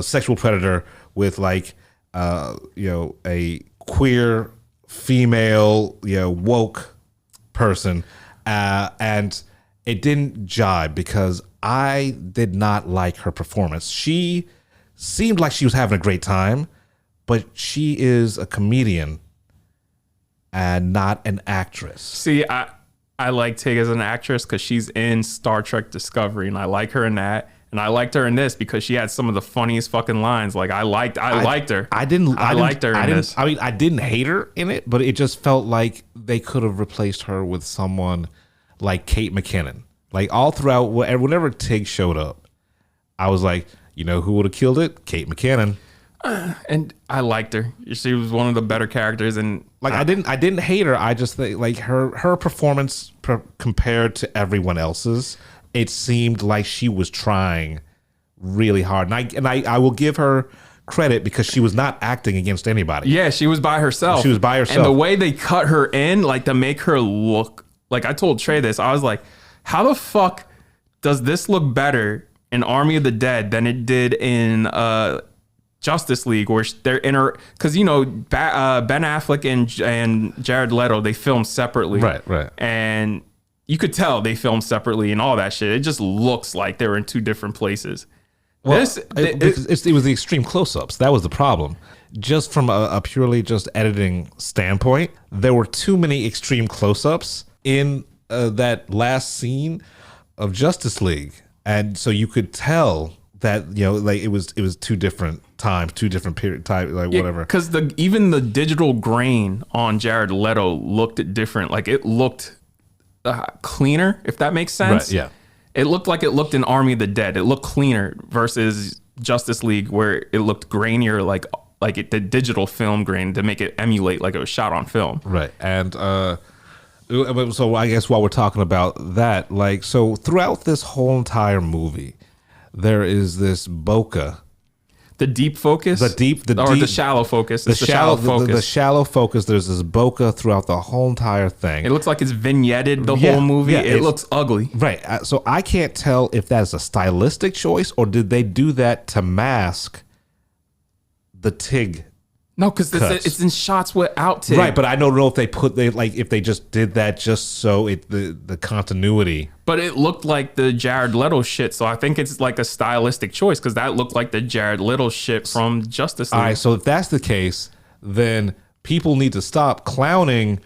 sexual predator with like a queer female woke person, and it didn't jibe because I did not like her performance. She seemed like she was having a great time, but she is a comedian and not an actress. See, I like Tig as an actress because she's in Star Trek Discovery, and I like her in that. And I liked her in this because she had some of the funniest fucking lines. Like I liked her. I liked her in this. I mean, I didn't hate her in it, but it just felt like they could have replaced her with someone like Kate McKinnon. Like all throughout, whenever Tig showed up, I was like, who would have killed it? Kate McKinnon. And I liked her. She was one of the better characters. And like I didn't hate her. I just think like her performance compared to everyone else's, it seemed like she was trying really hard. And I will give her credit because she was not acting against anybody. Yeah, she was by herself. She was by herself. And the way they cut her in, like to make her look, like I told Trey this, I was like, how the fuck does this look better in Army of the Dead than it did in Justice League, where they're in her, because Ben Affleck and Jared Leto, they filmed separately, right, and you could tell they filmed separately and all that shit. It just looks like they were in two different places. Well, it was the extreme close-ups. That was the problem. Just from a purely just editing standpoint, there were too many extreme close-ups in that last scene of Justice League. and so you could tell that like it was two different times, two different period time, like whatever. Because even the digital grain on Jared Leto looked different. Like it looked cleaner, if that makes sense. Right, yeah. It looked like it looked in Army of the Dead. It looked cleaner versus Justice League, where it looked grainier, like the digital film grain to make it emulate like it was shot on film. Right. And so I guess while we're talking about that, like, so throughout this whole entire movie, there is this bokeh. The deep focus? The shallow focus. It's the shallow focus. The shallow focus. There's this bokeh throughout the whole entire thing. It looks like it's vignetted the whole movie. Yeah, it looks ugly. Right. So I can't tell if that's a stylistic choice or did they do that to mask the TIG. No, because it's in shots without TIG. Right, but I don't know if if they just did that just so the continuity. But it looked like the Jared Leto shit, so I think it's like a stylistic choice because that looked like the Jared Leto shit from Justice League. All right, so if that's the case, then people need to stop clowning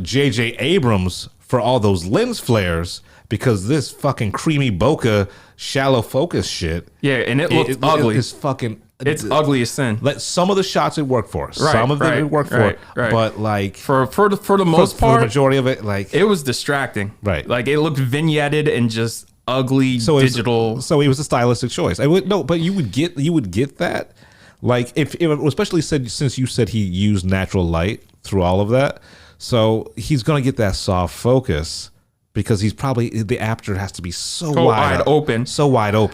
J.J. Abrams for all those lens flares because this fucking creamy bokeh shallow focus shit. Yeah, and it looked ugly. It's fucking. It's ugly as sin. Some of the shots it worked for. Right, Some of them it worked for. Right. But like for the most part, for the majority of it, like it was distracting. Right. Like it looked vignetted and just ugly digital. So it was a stylistic choice. But you would get that. Like if especially since you said he used natural light through all of that, so he's gonna get that soft focus. Because the aperture has to be so wide open.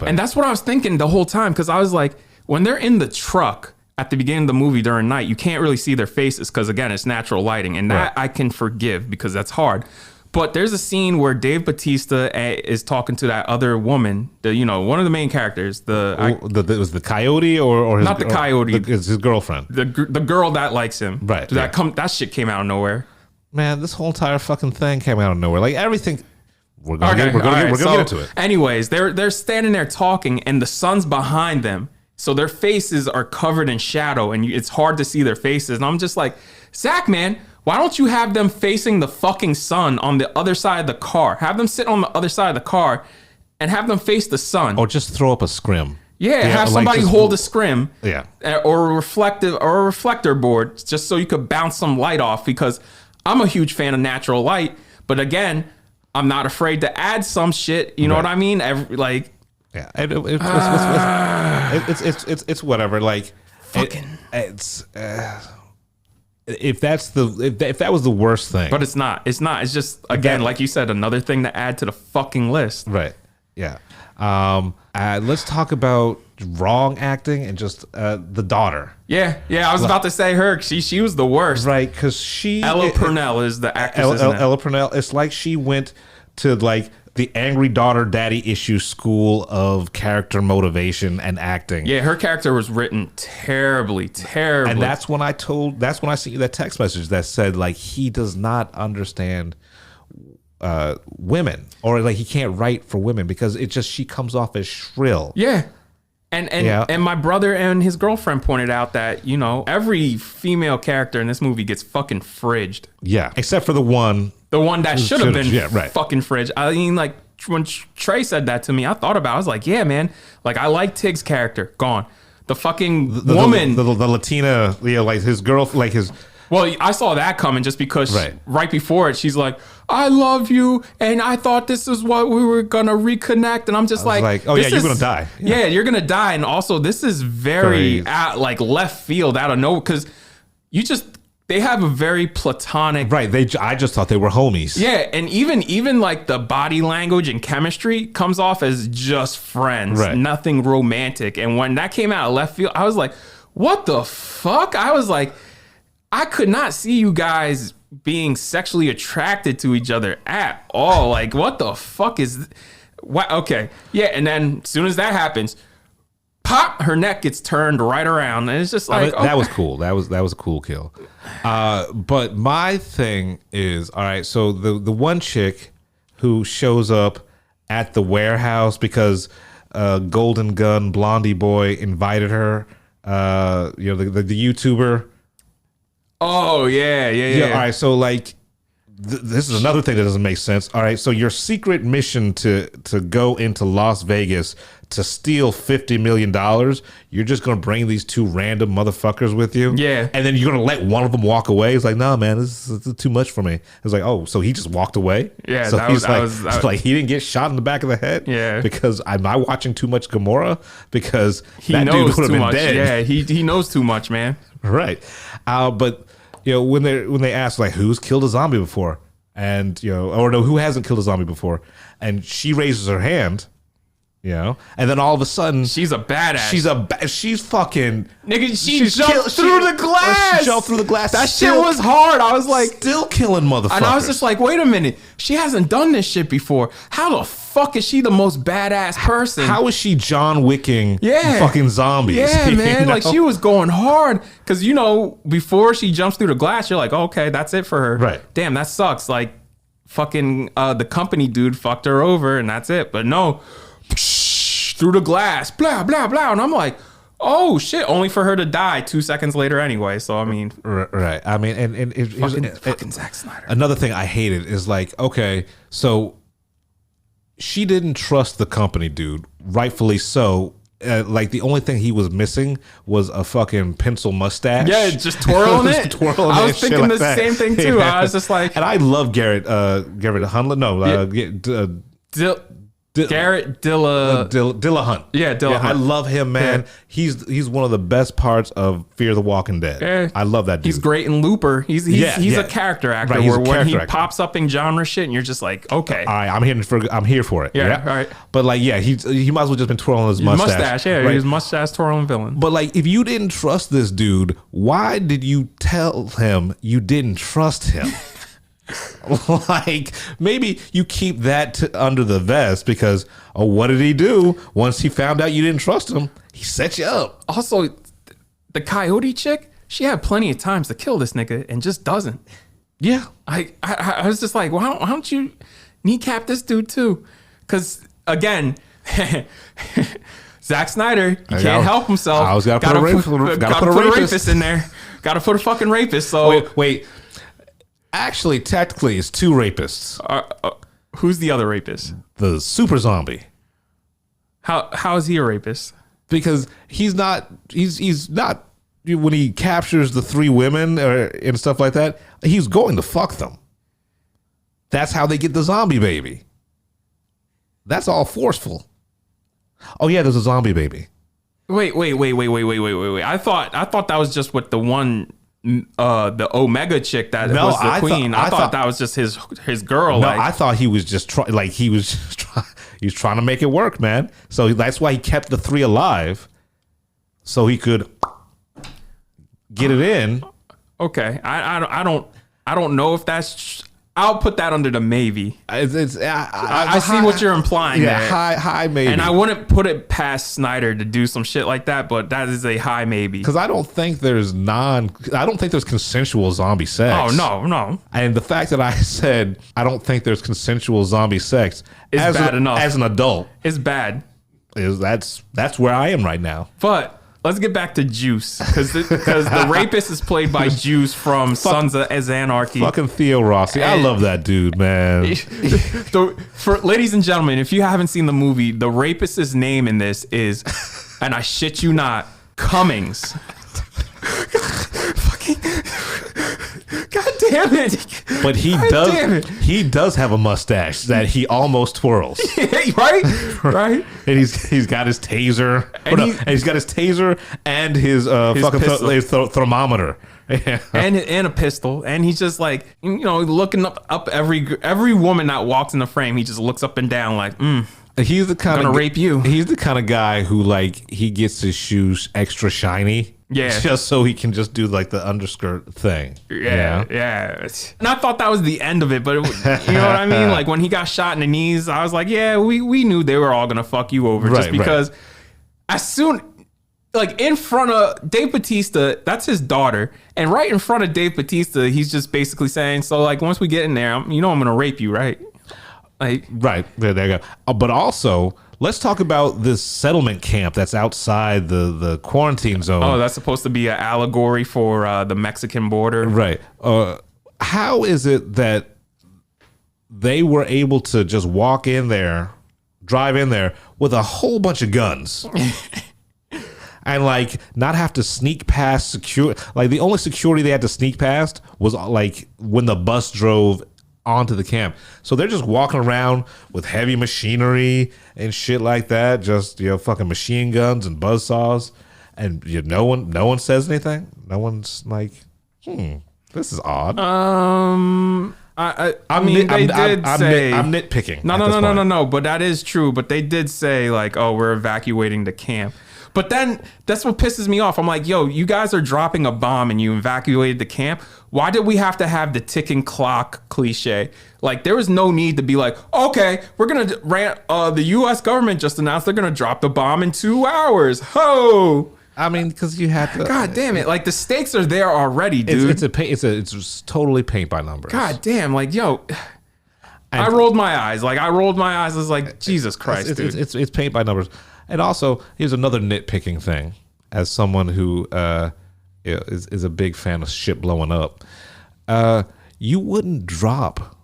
And that's what I was thinking the whole time. Because I was like, when they're in the truck at the beginning of the movie during night, you can't really see their faces because, again, it's natural lighting. And that I can forgive because that's hard. But there's a scene where Dave Bautista is talking to that other woman, one of the main characters. Was the coyote or his, not the coyote, his girlfriend, the girl that likes him. Right. That shit came out of nowhere. Man, this whole entire fucking thing came out of nowhere. Like everything, we're gonna get into it. Anyways, they're standing there talking, and the sun's behind them, so their faces are covered in shadow, and it's hard to see their faces. And I'm just like, Zach, man, why don't you have them facing the fucking sun on the other side of the car? Have them sit on the other side of the car, and have them face the sun, or just throw up a scrim. Yeah, have somebody hold a scrim, yeah, or a reflector board, just so you could bounce some light off because. I'm a huge fan of natural light, but again, I'm not afraid to add some shit. You know what I mean? Yeah, it's whatever. Like, if that was the worst thing, but it's not. It's not. It's just again, like you said, another thing to add to the fucking list. Right. Yeah. Let's talk about wrong acting and just the daughter. Yeah. I was about to say her. She was the worst. Right, because Ella Purnell is the actress. Ella Purnell. It's like she went to like the angry daughter daddy issue school of character motivation and acting. Yeah, her character was written terribly. And that's when I sent you that text message that said like he does not understand women, or like he can't write for women because she comes off as shrill. Yeah. And my brother and his girlfriend pointed out that, every female character in this movie gets fucking fridged. Yeah. Except for the one that should have been fucking fridged. I mean, like when Trey said that to me, I thought about it. I was like, yeah, man. Like I like Tig's character. Gone. The fucking woman. The Latina, like his girl, like his. Well, I saw that coming just because right before it, she's like, I love you, and I thought this is what we were going to reconnect. And I'm just like, oh, yeah, you're going to die. Yeah, you're going to die. And also, this is very left field out of nowhere because they have a very platonic. Right. I just thought they were homies. Yeah. And even like the body language and chemistry comes off as just friends, nothing romantic. And when that came out of left field, I was like, what the fuck? I was like, I could not see you guys being sexually attracted to each other at all. Like, what the fuck is... What? Okay. Yeah, and then as soon as that happens, pop, her neck gets turned right around. And it's just like... That was cool. That was a cool kill. But my thing is, all right, so the one chick who shows up at the warehouse because Golden Gun Blondie Boy invited her, the YouTuber... Oh, yeah. All right, so like this is another thing that doesn't make sense. All right, so your secret mission to go into Las Vegas to steal $50 million, you're just gonna bring these two random motherfuckers with you, Yeah, and then you're gonna let one of them walk away. It's like, nah, man, this is too much for me. It's like, oh, so he just walked away. Yeah, so that he's was like he didn't get shot in the back of the head. Yeah, because am I watching too much Gamora? Because he that dude knows would have too been much. dead. Yeah, he knows too much, man. Right, but when they ask like who's killed a zombie before, and or no, who hasn't killed a zombie before, and she raises her hand. And then all of a sudden, she's a badass. She's fucking nigga. She jumped through the glass. She jumped through the glass. That shit was hard. I was like, still killing motherfuckers. And I was just like, wait a minute. She hasn't done this shit before. How the fuck is she the most badass person? How is she John Wicking? Fucking zombies. Yeah, man. Like she was going hard because before she jumps through the glass, you're like, okay, that's it for her. Right. Damn, that sucks. Like fucking the company dude fucked her over and that's it. But no. Through the glass, blah blah blah, and I'm like, oh shit! Only for her to die 2 seconds later anyway. So I mean, right? I mean, and fucking Zack Snyder. Another thing I hated is like, okay, so she didn't trust the company, dude. Rightfully so. Like the only thing he was missing was a fucking pencil mustache. Yeah, just twirling it. I was thinking the same thing too. I was just like, and I love Garrett Hunley. No, Garrett Dillahunt. Yeah, Dillahunt. I love him, man. Yeah. He's one of the best parts of Fear the Walking Dead. Yeah. I love that dude. He's great in Looper. He's a character actor. Right, he's when he actor. pops up in genre shit, and you're just like, okay, all right, I'm here for it. Yeah, all right. But like, yeah, he might as well just been twirling his mustache. Yeah, right? He was mustache twirling villain. But like, if you didn't trust this dude, why did you tell him you didn't trust him? Like maybe you keep that under the vest because what did he do once he found out you didn't trust him? He set you up. Also, the coyote chick, she had plenty of times to kill this nigga and just doesn't. Yeah, I was just like, why don't you kneecap this dude too? Because again, Zack Snyder, he can't help himself. I was gotta put a rapist in there. Gotta put a fucking rapist. So wait. Actually, technically, it's two rapists. Who's the other rapist? The super zombie. How is he a rapist? Because he's not. When he captures the three women and stuff like that, he's going to fuck them. That's how they get the zombie baby. That's all forceful. Oh yeah, there's a zombie baby. Wait. I thought that was just what the one. The Omega chick that was the queen. I thought that was just his girl. No, I thought he was just he was trying to make it work, man. So that's why he kept the three alive, so he could get it in. Okay, I don't know if that's. I'll put that under the maybe. I see what you're implying. Yeah, there. high maybe. And I wouldn't put it past Snyder to do some shit like that, but that is a high maybe. Because I don't think there's consensual zombie sex. Oh no. And the fact that I said I don't think there's consensual zombie sex is bad enough. As an adult, it's bad. That's where I am right now. But let's get back to Juice, because the rapist is played by Juice from Sons of Anarchy. Fucking Theo Rossi. I love that dude, man. For ladies and gentlemen, if you haven't seen the movie, the rapist's name in this is, and I shit you not, Cummings. God damn it! But he does have a mustache that he almost twirls. right. And he's got his taser. And he's got his taser and his fucking thermometer. Yeah. And a pistol, and he's just like looking up every woman that walks in the frame. He just looks up and down like, He's the kind of rape you. He's the kind of guy who he gets his shoes extra shiny. Yeah. Just so he can just do the underskirt thing. Yeah. And I thought that was the end of it, but you know what I mean? Like when he got shot in the knees, I was like, yeah, we knew they were all going to fuck you over just because as soon, in front of Dave Bautista, that's his daughter. And right in front of Dave Bautista, he's just basically saying, so once we get in there, I'm going to rape you, right? Right. There you go. But also, let's talk about this settlement camp that's outside the quarantine zone. Oh, that's supposed to be an allegory for the Mexican border. Right. How is it that they were able to just walk in there, drive in there with a whole bunch of guns. And like not have to sneak past like the only security they had to sneak past was like when the bus drove onto the camp. So they're just walking around with heavy machinery and shit like that, just fucking machine guns and buzzsaws, and no one says anything. No one's like, this is odd. I'm nitpicking. No. But that is true. But they did say like, oh, we're evacuating the camp. But then that's what pisses me off. I'm like, yo, you guys are dropping a bomb and you evacuated the camp. Why did we have to have the ticking clock cliche? Like, there was no need to be like, okay, we're going to the U.S. government just announced they're going to drop the bomb in 2 hours. Ho! I mean, because you have to. God damn it! Like the stakes are there already, dude. It's totally paint by numbers. God damn! Like yo, I rolled my eyes. I was like, Jesus Christ, dude. It's paint by numbers. And also, here's another nitpicking thing. As someone who is a big fan of shit blowing up, you wouldn't drop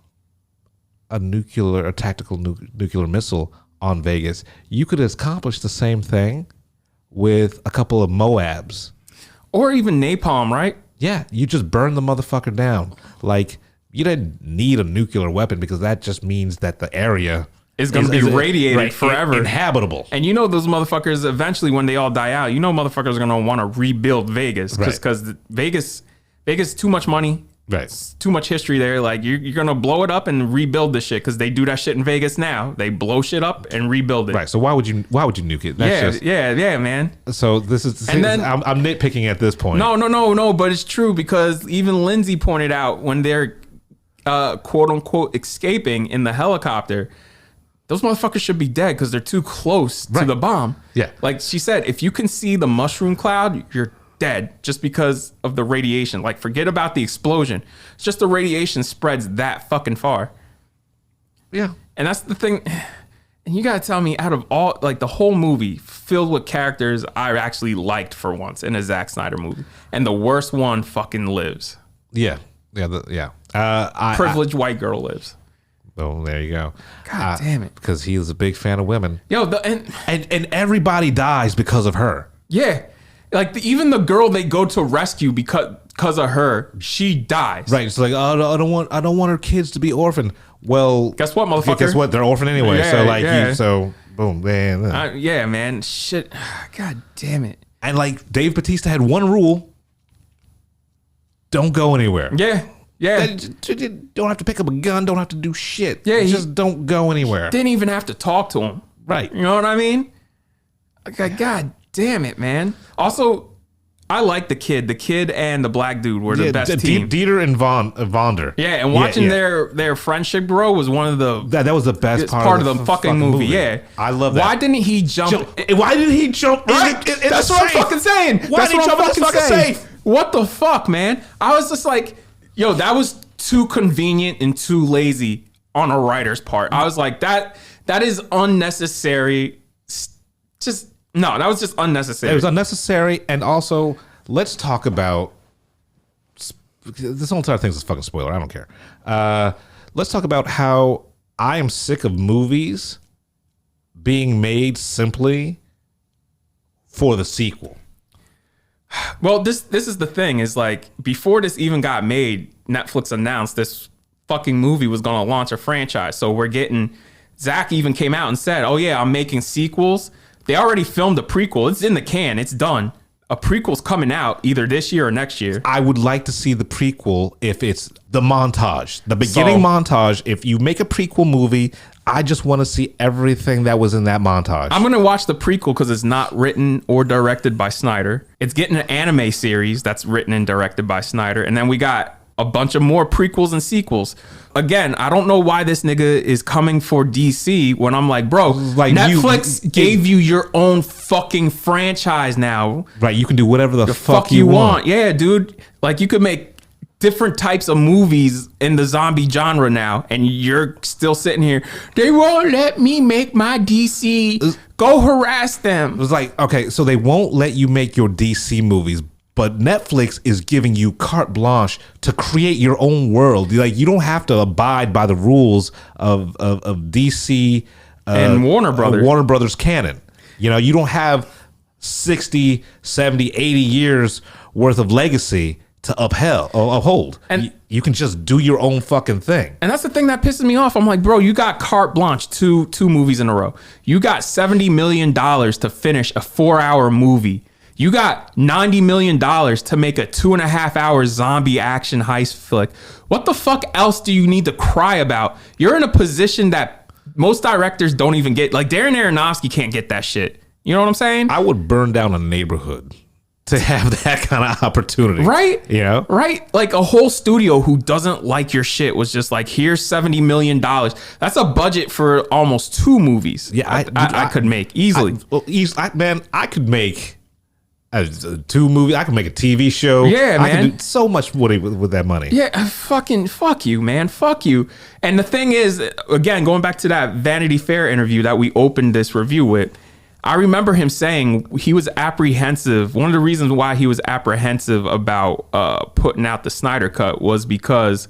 a tactical nuclear missile on Vegas. You could accomplish the same thing with a couple of Moabs. Or even napalm, right? Yeah, you just burn the motherfucker down. Like, you didn't need a nuclear weapon because that just means that the area is going to be radiated forever. Inhabitable. And those motherfuckers, eventually when they all die out, motherfuckers are going to want to rebuild Vegas. Because Vegas, too much money. Right. It's too much history there. Like, you're going to blow it up and rebuild this shit because they do that shit in Vegas now. They blow shit up and rebuild it. Right. So why would you nuke it? That's yeah, man. So this is, and then, I'm nitpicking at this point. No, but it's true because even Lindsay pointed out when they're quote unquote escaping in the helicopter, those motherfuckers should be dead because they're too close to the bomb. Yeah. Like she said, if you can see the mushroom cloud, you're dead just because of the radiation. Like, forget about the explosion. It's just the radiation spreads that fucking far. Yeah. And that's the thing. And you gotta tell me, out of all, like, the whole movie filled with characters I actually liked for once in a Zack Snyder movie, and the worst one fucking lives. Yeah. Privileged white girl lives. Oh, there you go. God damn it. Because he was a big fan of women. Yo, and everybody dies because of her. Yeah. Like, even the girl they go to rescue because of her, she dies. Right. It's like, oh, I don't want her kids to be orphaned. Well, guess what, motherfucker? Guess what? They're orphaned anyway. Yeah, so boom, man. Yeah, man. Shit. God damn it. And like Dave Bautista had one rule: don't go anywhere. Yeah. Don't have to pick up a gun. Don't have to do shit. Yeah. Just don't go anywhere. Didn't even have to talk to him. Right. You know what I mean? God damn it, man. Also, I like the kid. The kid and the black dude were the best team. Dieter and Vonder. Yeah, and watching their friendship grow was one of the that was the best part of the fucking movie. Yeah, I love that. Why didn't he jump? Why did he jump? Right? That's what I'm fucking saying. Why did he jump in the fucking safe? What the fuck, man? I was just like, yo, that was too convenient and too lazy on a writer's part. I was like, that is unnecessary. No, that was just unnecessary. It was unnecessary, and also let's talk about this whole entire thing is a fucking spoiler. I don't care. Let's talk about how I am sick of movies being made simply for the sequel. Well, this is the thing, is like, before this even got made, Netflix announced this fucking movie was going to launch a franchise. So we're getting, Zack even came out and said, oh yeah, I'm making sequels. They already filmed a prequel. It's in the can. It's done. A prequel's coming out either this year or next year. I would like to see the prequel if it's the montage, the beginning montage. If you make a prequel movie, I just want to see everything that was in that montage. I'm going to watch the prequel because it's not written or directed by Snyder. It's getting an anime series that's written and directed by Snyder. And then we got a bunch of more prequels and sequels. Again, I don't know why this nigga is coming for DC when I'm like, bro, like Netflix gave you your own fucking franchise now. Right, you can do whatever the fuck you want. Yeah, dude. Like, you could make different types of movies in the zombie genre now, and you're still sitting here, they won't let me make my DC. Go harass them. It was like, okay, so they won't let you make your DC movies, But Netflix is giving you carte blanche to create your own world. Like, you don't have to abide by the rules of DC and Warner Brothers canon. You know, you don't have 60, 70, 80 years worth of legacy to uphold. And you can just do your own fucking thing. And that's the thing that pisses me off. I'm like, bro, you got carte blanche two movies in a row. You got $70 million to finish a 4-hour movie. You got $90 million to make a 2.5-hour zombie action heist flick. What the fuck else do you need to cry about? You're in a position that most directors don't even get. Like, Darren Aronofsky can't get that shit. You know what I'm saying? I would burn down a neighborhood to have that kind of opportunity. Right? You know? Right? Like, a whole studio who doesn't like your shit was just like, here's $70 million. That's a budget for almost 2 movies. Yeah, I could make easily. I could make 2 movies. I could make a TV show. Yeah, man. I could do so much with that money. Yeah, fucking fuck you, man. Fuck you. And the thing is, again, going back to that Vanity Fair interview that we opened this review with, I remember him saying he was apprehensive. One of the reasons why he was apprehensive about putting out the Snyder Cut was because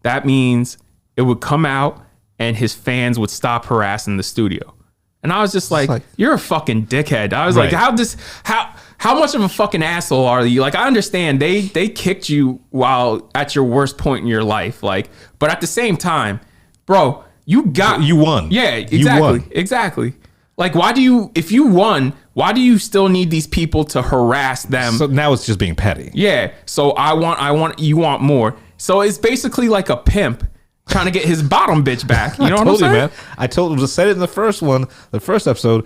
that means it would come out and his fans would stop harassing the studio. And I was just like, you're a fucking dickhead. I was like, how much of a fucking asshole are you? Like, I understand they kicked you while at your worst point in your life. Like, but at the same time, bro, you won. Yeah, exactly. Exactly. Like, if you won, why do you still need these people to harass them? So now it's just being petty. Yeah. So you want more. So it's basically like a pimp trying to get his bottom bitch back. You know what I'm saying? Man. I said it in the first episode.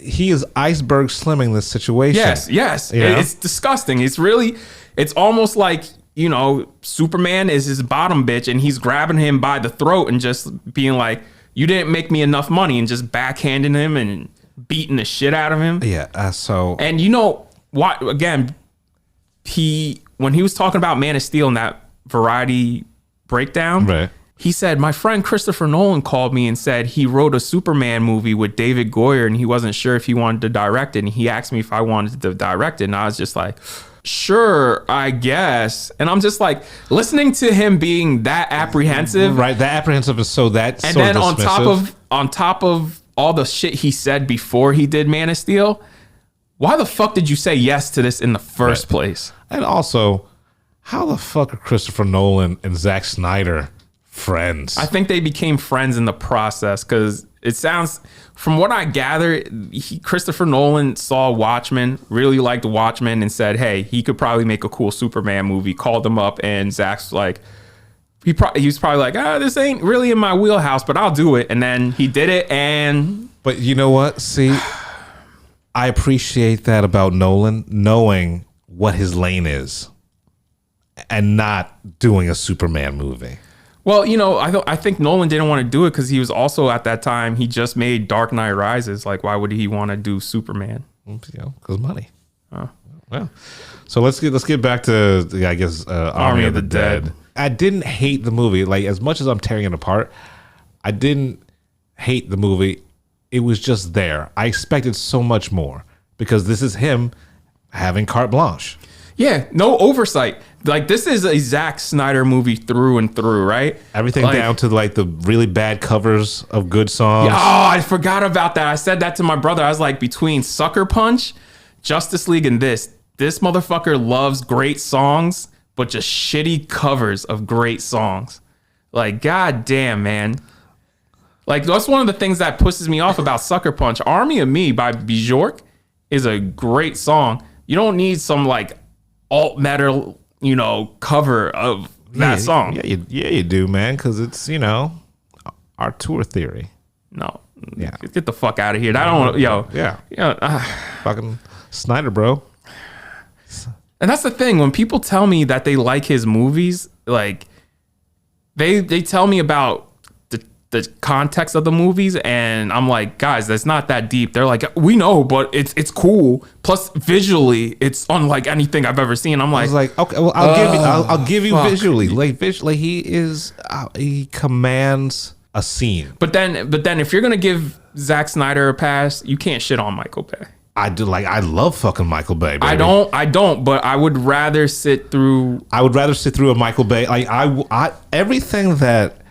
He is iceberg slimming this situation. Yes. It's disgusting. It's almost like, you know, Superman is his bottom bitch and he's grabbing him by the throat and just being like, you didn't make me enough money, and just backhanding him and beating the shit out of him. Yeah. And you know what? Again, when he was talking about Man of Steel in that Variety breakdown, right, he said, my friend Christopher Nolan called me and said he wrote a Superman movie with David Goyer and he wasn't sure if he wanted to direct it. And he asked me if I wanted to direct it. And I was just like, sure, I guess. And I'm just like, listening to him being that apprehensive. Right. That apprehensive is and then on top of all the shit he said before he did Man of Steel, why the fuck did you say yes to this in the first place? And also, how the fuck are Christopher Nolan and Zack Snyder friends? I think they became friends in the process because it sounds, from what I gather, Christopher Nolan saw Watchmen, really liked Watchmen, and said, hey, he could probably make a cool Superman movie. Called him up, and Zack's like, he was probably like, this ain't really in my wheelhouse, but I'll do it. And then he did it, and... But you know what? See, I appreciate that about Nolan, knowing what his lane is and not doing a Superman movie. Well, you know, I think Nolan didn't want to do it because he was also, at that time, he just made Dark Knight Rises. Like, why would he want to do Superman? You know, because money. Oh. Well, so let's get back to, I guess, Army of the Dead. I didn't hate the movie. Like, as much as I'm tearing it apart, I didn't hate the movie. It was just there. I expected so much more because this is him having carte blanche. Yeah, no oversight. Like, this is a Zack Snyder movie through and through, right? Everything down to like the really bad covers of good songs. Yeah, oh, I forgot about that. I said that to my brother. I was like, between Sucker Punch, Justice League, and this motherfucker loves great songs, but just shitty covers of great songs. Like, goddamn, man. Like, that's one of the things that pisses me off about Sucker Punch. Army of Me by Bjork is a great song. You don't need some like alt metal, you know, cover of that song. Yeah, you do, man, because it's, you know, our tour theory. No, get the fuck out of here. I don't, fucking Snyder, bro. And that's the thing, when people tell me that they like his movies, like they tell me about the context of the movies, and I'm like, guys, that's not that deep. They're like, we know, but it's cool. Plus, visually, it's unlike anything I've ever seen. I'm like, I was like, okay, well, I'll give you visually. Like, visually, he commands a scene. But then, if you're gonna give Zack Snyder a pass, you can't shit on Michael Bay. I do like. I love fucking Michael Bay. Baby. I don't. But I would rather sit through. I would rather sit through a Michael Bay. Like I everything that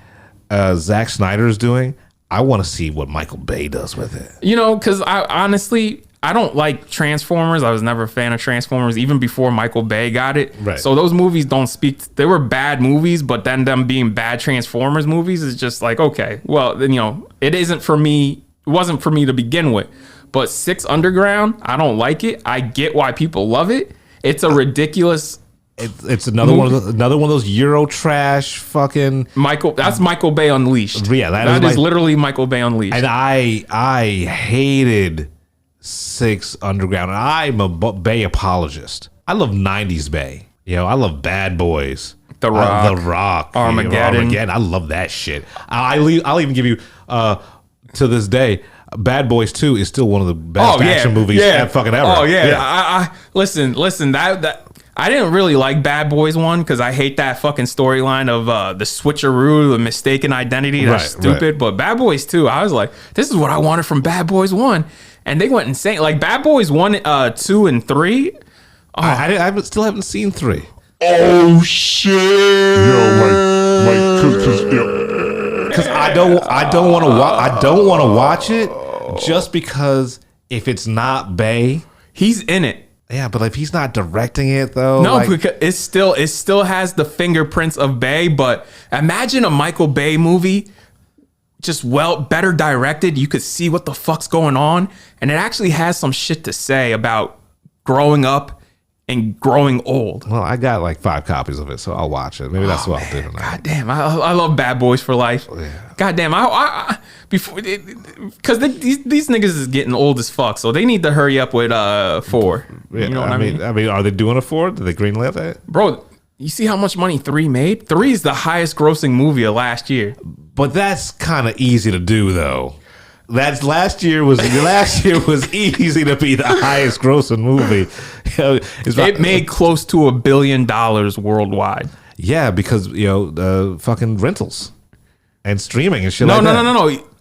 Zack Snyder is doing, I want to see what Michael Bay does with it. You know, because I honestly, I don't like Transformers. I was never a fan of Transformers, even before Michael Bay got it. Right. So those movies don't speak. They were bad movies, but then them being bad Transformers movies is just like, okay, well, then, you know, it isn't for me. It wasn't for me to begin with. But Six Underground, I don't like it. I get why people love it. It's a ridiculous. It's another one of those Euro trash fucking Michael. That's Michael Bay Unleashed. Yeah, that is literally Michael Bay Unleashed. And I hated Six Underground. And I'm a Bay apologist. I love 90s Bay. You know, I love Bad Boys. The Rock. Armageddon. I love that shit. I'll even give you to this day, Bad Boys 2 is still one of the best action movies fucking ever. Oh yeah. I listen. That I didn't really like Bad Boys 1 because I hate that fucking storyline of the switcheroo, the mistaken identity. That's stupid. Right. But Bad Boys 2, I was like, this is what I wanted from Bad Boys 1, and they went insane. Like Bad Boys 1, 2, and 3. Oh, I still haven't seen 3. Oh shit! Yo, because I don't want to watch it just because if it's not Bay, he's in it. Yeah, but if he's not directing it though, no, because it still has the fingerprints of Bay. But imagine a Michael Bay movie, just better directed. You could see what the fuck's going on, and it actually has some shit to say about growing up and growing old. Well, I got like 5 copies of it, so I'll watch it. Maybe that's what I'll do tonight. God damn, I love Bad Boys for Life. Yeah. God damn, I before because these niggas is getting old as fuck, so they need to hurry up with 4. Yeah, you know what I mean? I mean, are they doing a 4? Did they greenlit that? Bro, you see how much money 3 made? 3 is the highest grossing movie of last year. But that's kind of easy to do, though. Last year was easy to be the highest grossing movie. It made close to $1 billion worldwide. Yeah, because fucking rentals and streaming and shit. No.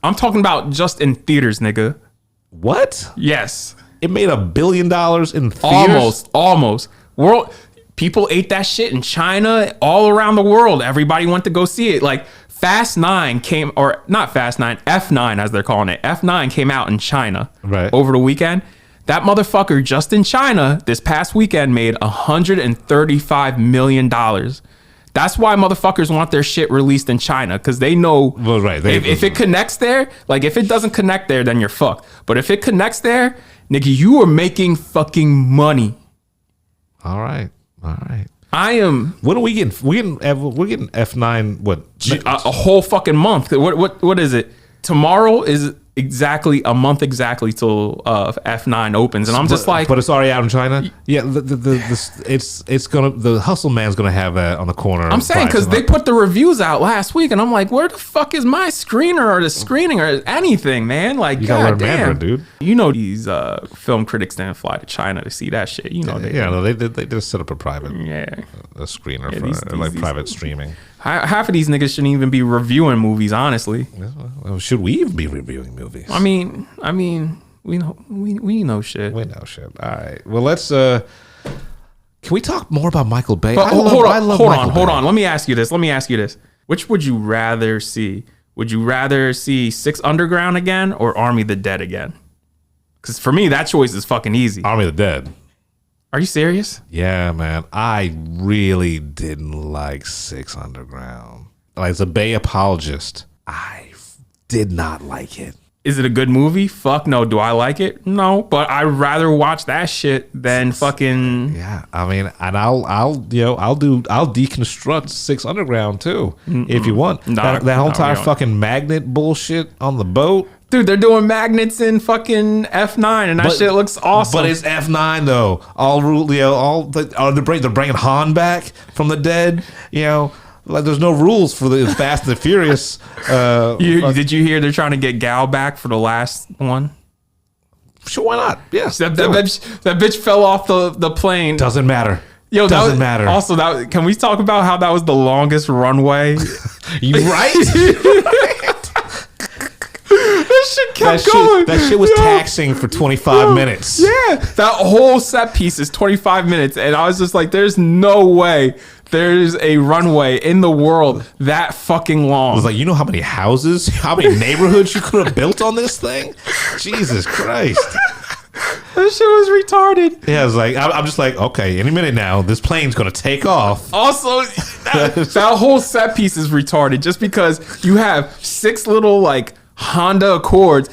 I'm talking about just in theaters, nigga. What? Yes, it made $1 billion in theaters. Almost. People ate that shit in China, all around the world. Everybody went to go see it. Like Fast 9 came, or not Fast 9, F9 as they're calling it. F9 came out in China over the weekend. That motherfucker just in China this past weekend made $135 million. That's why motherfuckers want their shit released in China, because they know if it connects there, like if it doesn't connect there, then you're fucked. But if it connects there, nigga, you are making fucking money. All right. I am. When are we getting? We're getting F9. What? A whole fucking month. What is it? Tomorrow is exactly a month exactly till F9 opens, and I'm just like, but it's already out in China. Yeah, it's gonna, the Hustle Man's gonna have that on the corner. I'm saying because they put the reviews out last week, and I'm like, where the fuck is my screener or the screening or anything, man? Like, you gotta learn Mandarin, dude. You know these film critics didn't fly to China to see that shit. You know they just set up a private a screener for these private streaming. Half of these niggas shouldn't even be reviewing movies, honestly. Well, should we even be reviewing movies? I mean, we know shit. We know shit. All right. Well, let's. Can we talk more about Michael Bay? Hold on. Let me ask you this. Which would you rather see? Would you rather see Six Underground again or Army of the Dead again? Because for me, that choice is fucking easy. Army of the Dead. Are you serious? Yeah, man. I really didn't like Six Underground. Like, as a Bay apologist, I did not like it. Is it a good movie? Fuck no. Do I like it? No. But I'd rather watch that shit than fucking. Yeah, I mean, and I'll deconstruct Six Underground too if you want. That whole entire fucking magnet bullshit on the boat. Dude, they're doing magnets in fucking F9, and that shit looks awesome. But it's F9 though. They're bringing Han back from the dead. Like there's no rules for the Fast and the Furious. Did you hear they're trying to get Gal back for the last one? Sure, why not? Yeah, that bitch fell off the plane. Doesn't matter. Yo, doesn't matter. Also, can we talk about how that was the longest runway? You right? This shit kept going. That shit was taxing for 25 minutes. Yeah, that whole set piece is 25 minutes, and I was just like, "There's no way there's a runway in the world that fucking long." I was like, you know how many houses, how many neighborhoods you could have built on this thing? Jesus Christ. That shit was retarded. Yeah, I was like, I'm just like, okay, any minute now, this plane's gonna take off. Also, that whole set piece is retarded just because you have 6 little like Honda Accords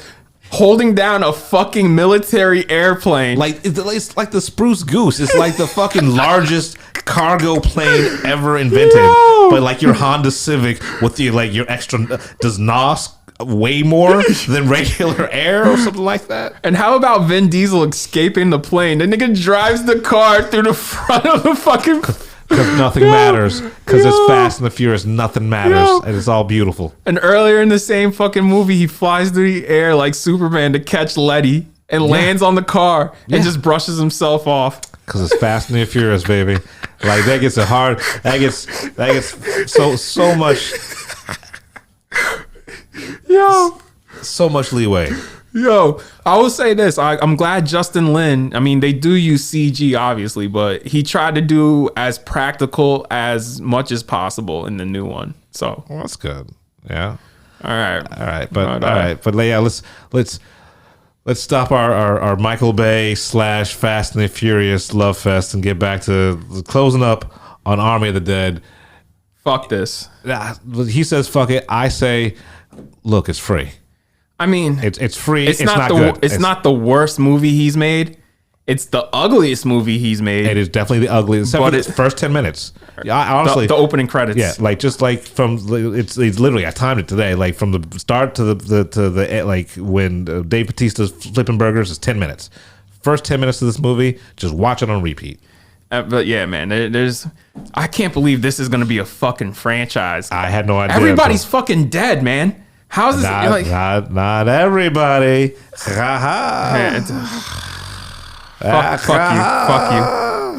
holding down a fucking military airplane. Like it's like the Spruce Goose. It's like the fucking largest cargo plane ever invented. Yo. But like your Honda Civic with your extra, does NOS way more than regular air or something like that? And how about Vin Diesel escaping the plane? The nigga drives the car through the front of the fucking... Because nothing matters. Because it's Fast and the Furious. Nothing matters. And it's all beautiful. And earlier in the same fucking movie, he flies through the air like Superman to catch Letty and lands on the car and just brushes himself off. Because it's Fast and the Furious, baby. Like that gets that gets so much... Yo. So much leeway. Yo, I will say this. I'm glad Justin Lin, I mean, they do use CG, obviously, but he tried to do as practical as much as possible in the new one. So Well, that's good. Yeah. All right. But yeah, let's stop our Michael Bay / Fast and the Furious love fest and get back to closing up on Army of the Dead. Fuck this. He says fuck it. I say, look, it's free. I mean, it's free. It's not good. It's not the worst movie he's made. It's the ugliest movie he's made. It is definitely the ugliest. Except for the first 10 minutes. Yeah, honestly, the opening credits. Yeah, like just like from it's literally, I timed it today. Like from the start to the like when Dave Bautista's flipping burgers is 10 minutes. First 10 minutes of this movie, just watch it on repeat. But yeah, man, I can't believe this is going to be a fucking franchise. I had no idea. Everybody's fucking dead, man. How's this? Not everybody.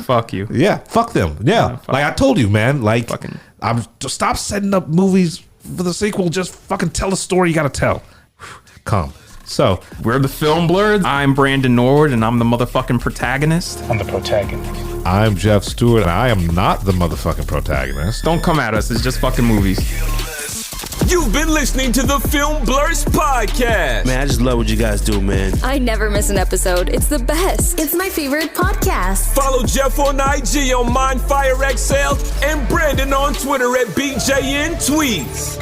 Fuck you. Yeah, fuck them. Yeah, like I told you, man. Like, stop setting up movies for the sequel. Just fucking tell the story you got to tell. Come. So we're the Film Blerds. I'm Brandon Norwood, and I'm the motherfucking protagonist. I'm the protagonist. I'm Jeff Stewart, and I am not the motherfucking protagonist. Don't come at us. It's just fucking movies. You've been listening to the Film Blerds podcast. Man, I just love what you guys do, man. I never miss an episode. It's the best. It's my favorite podcast. Follow Jeff on IG on MindFireXL and Brandon on Twitter at BJN Tweets.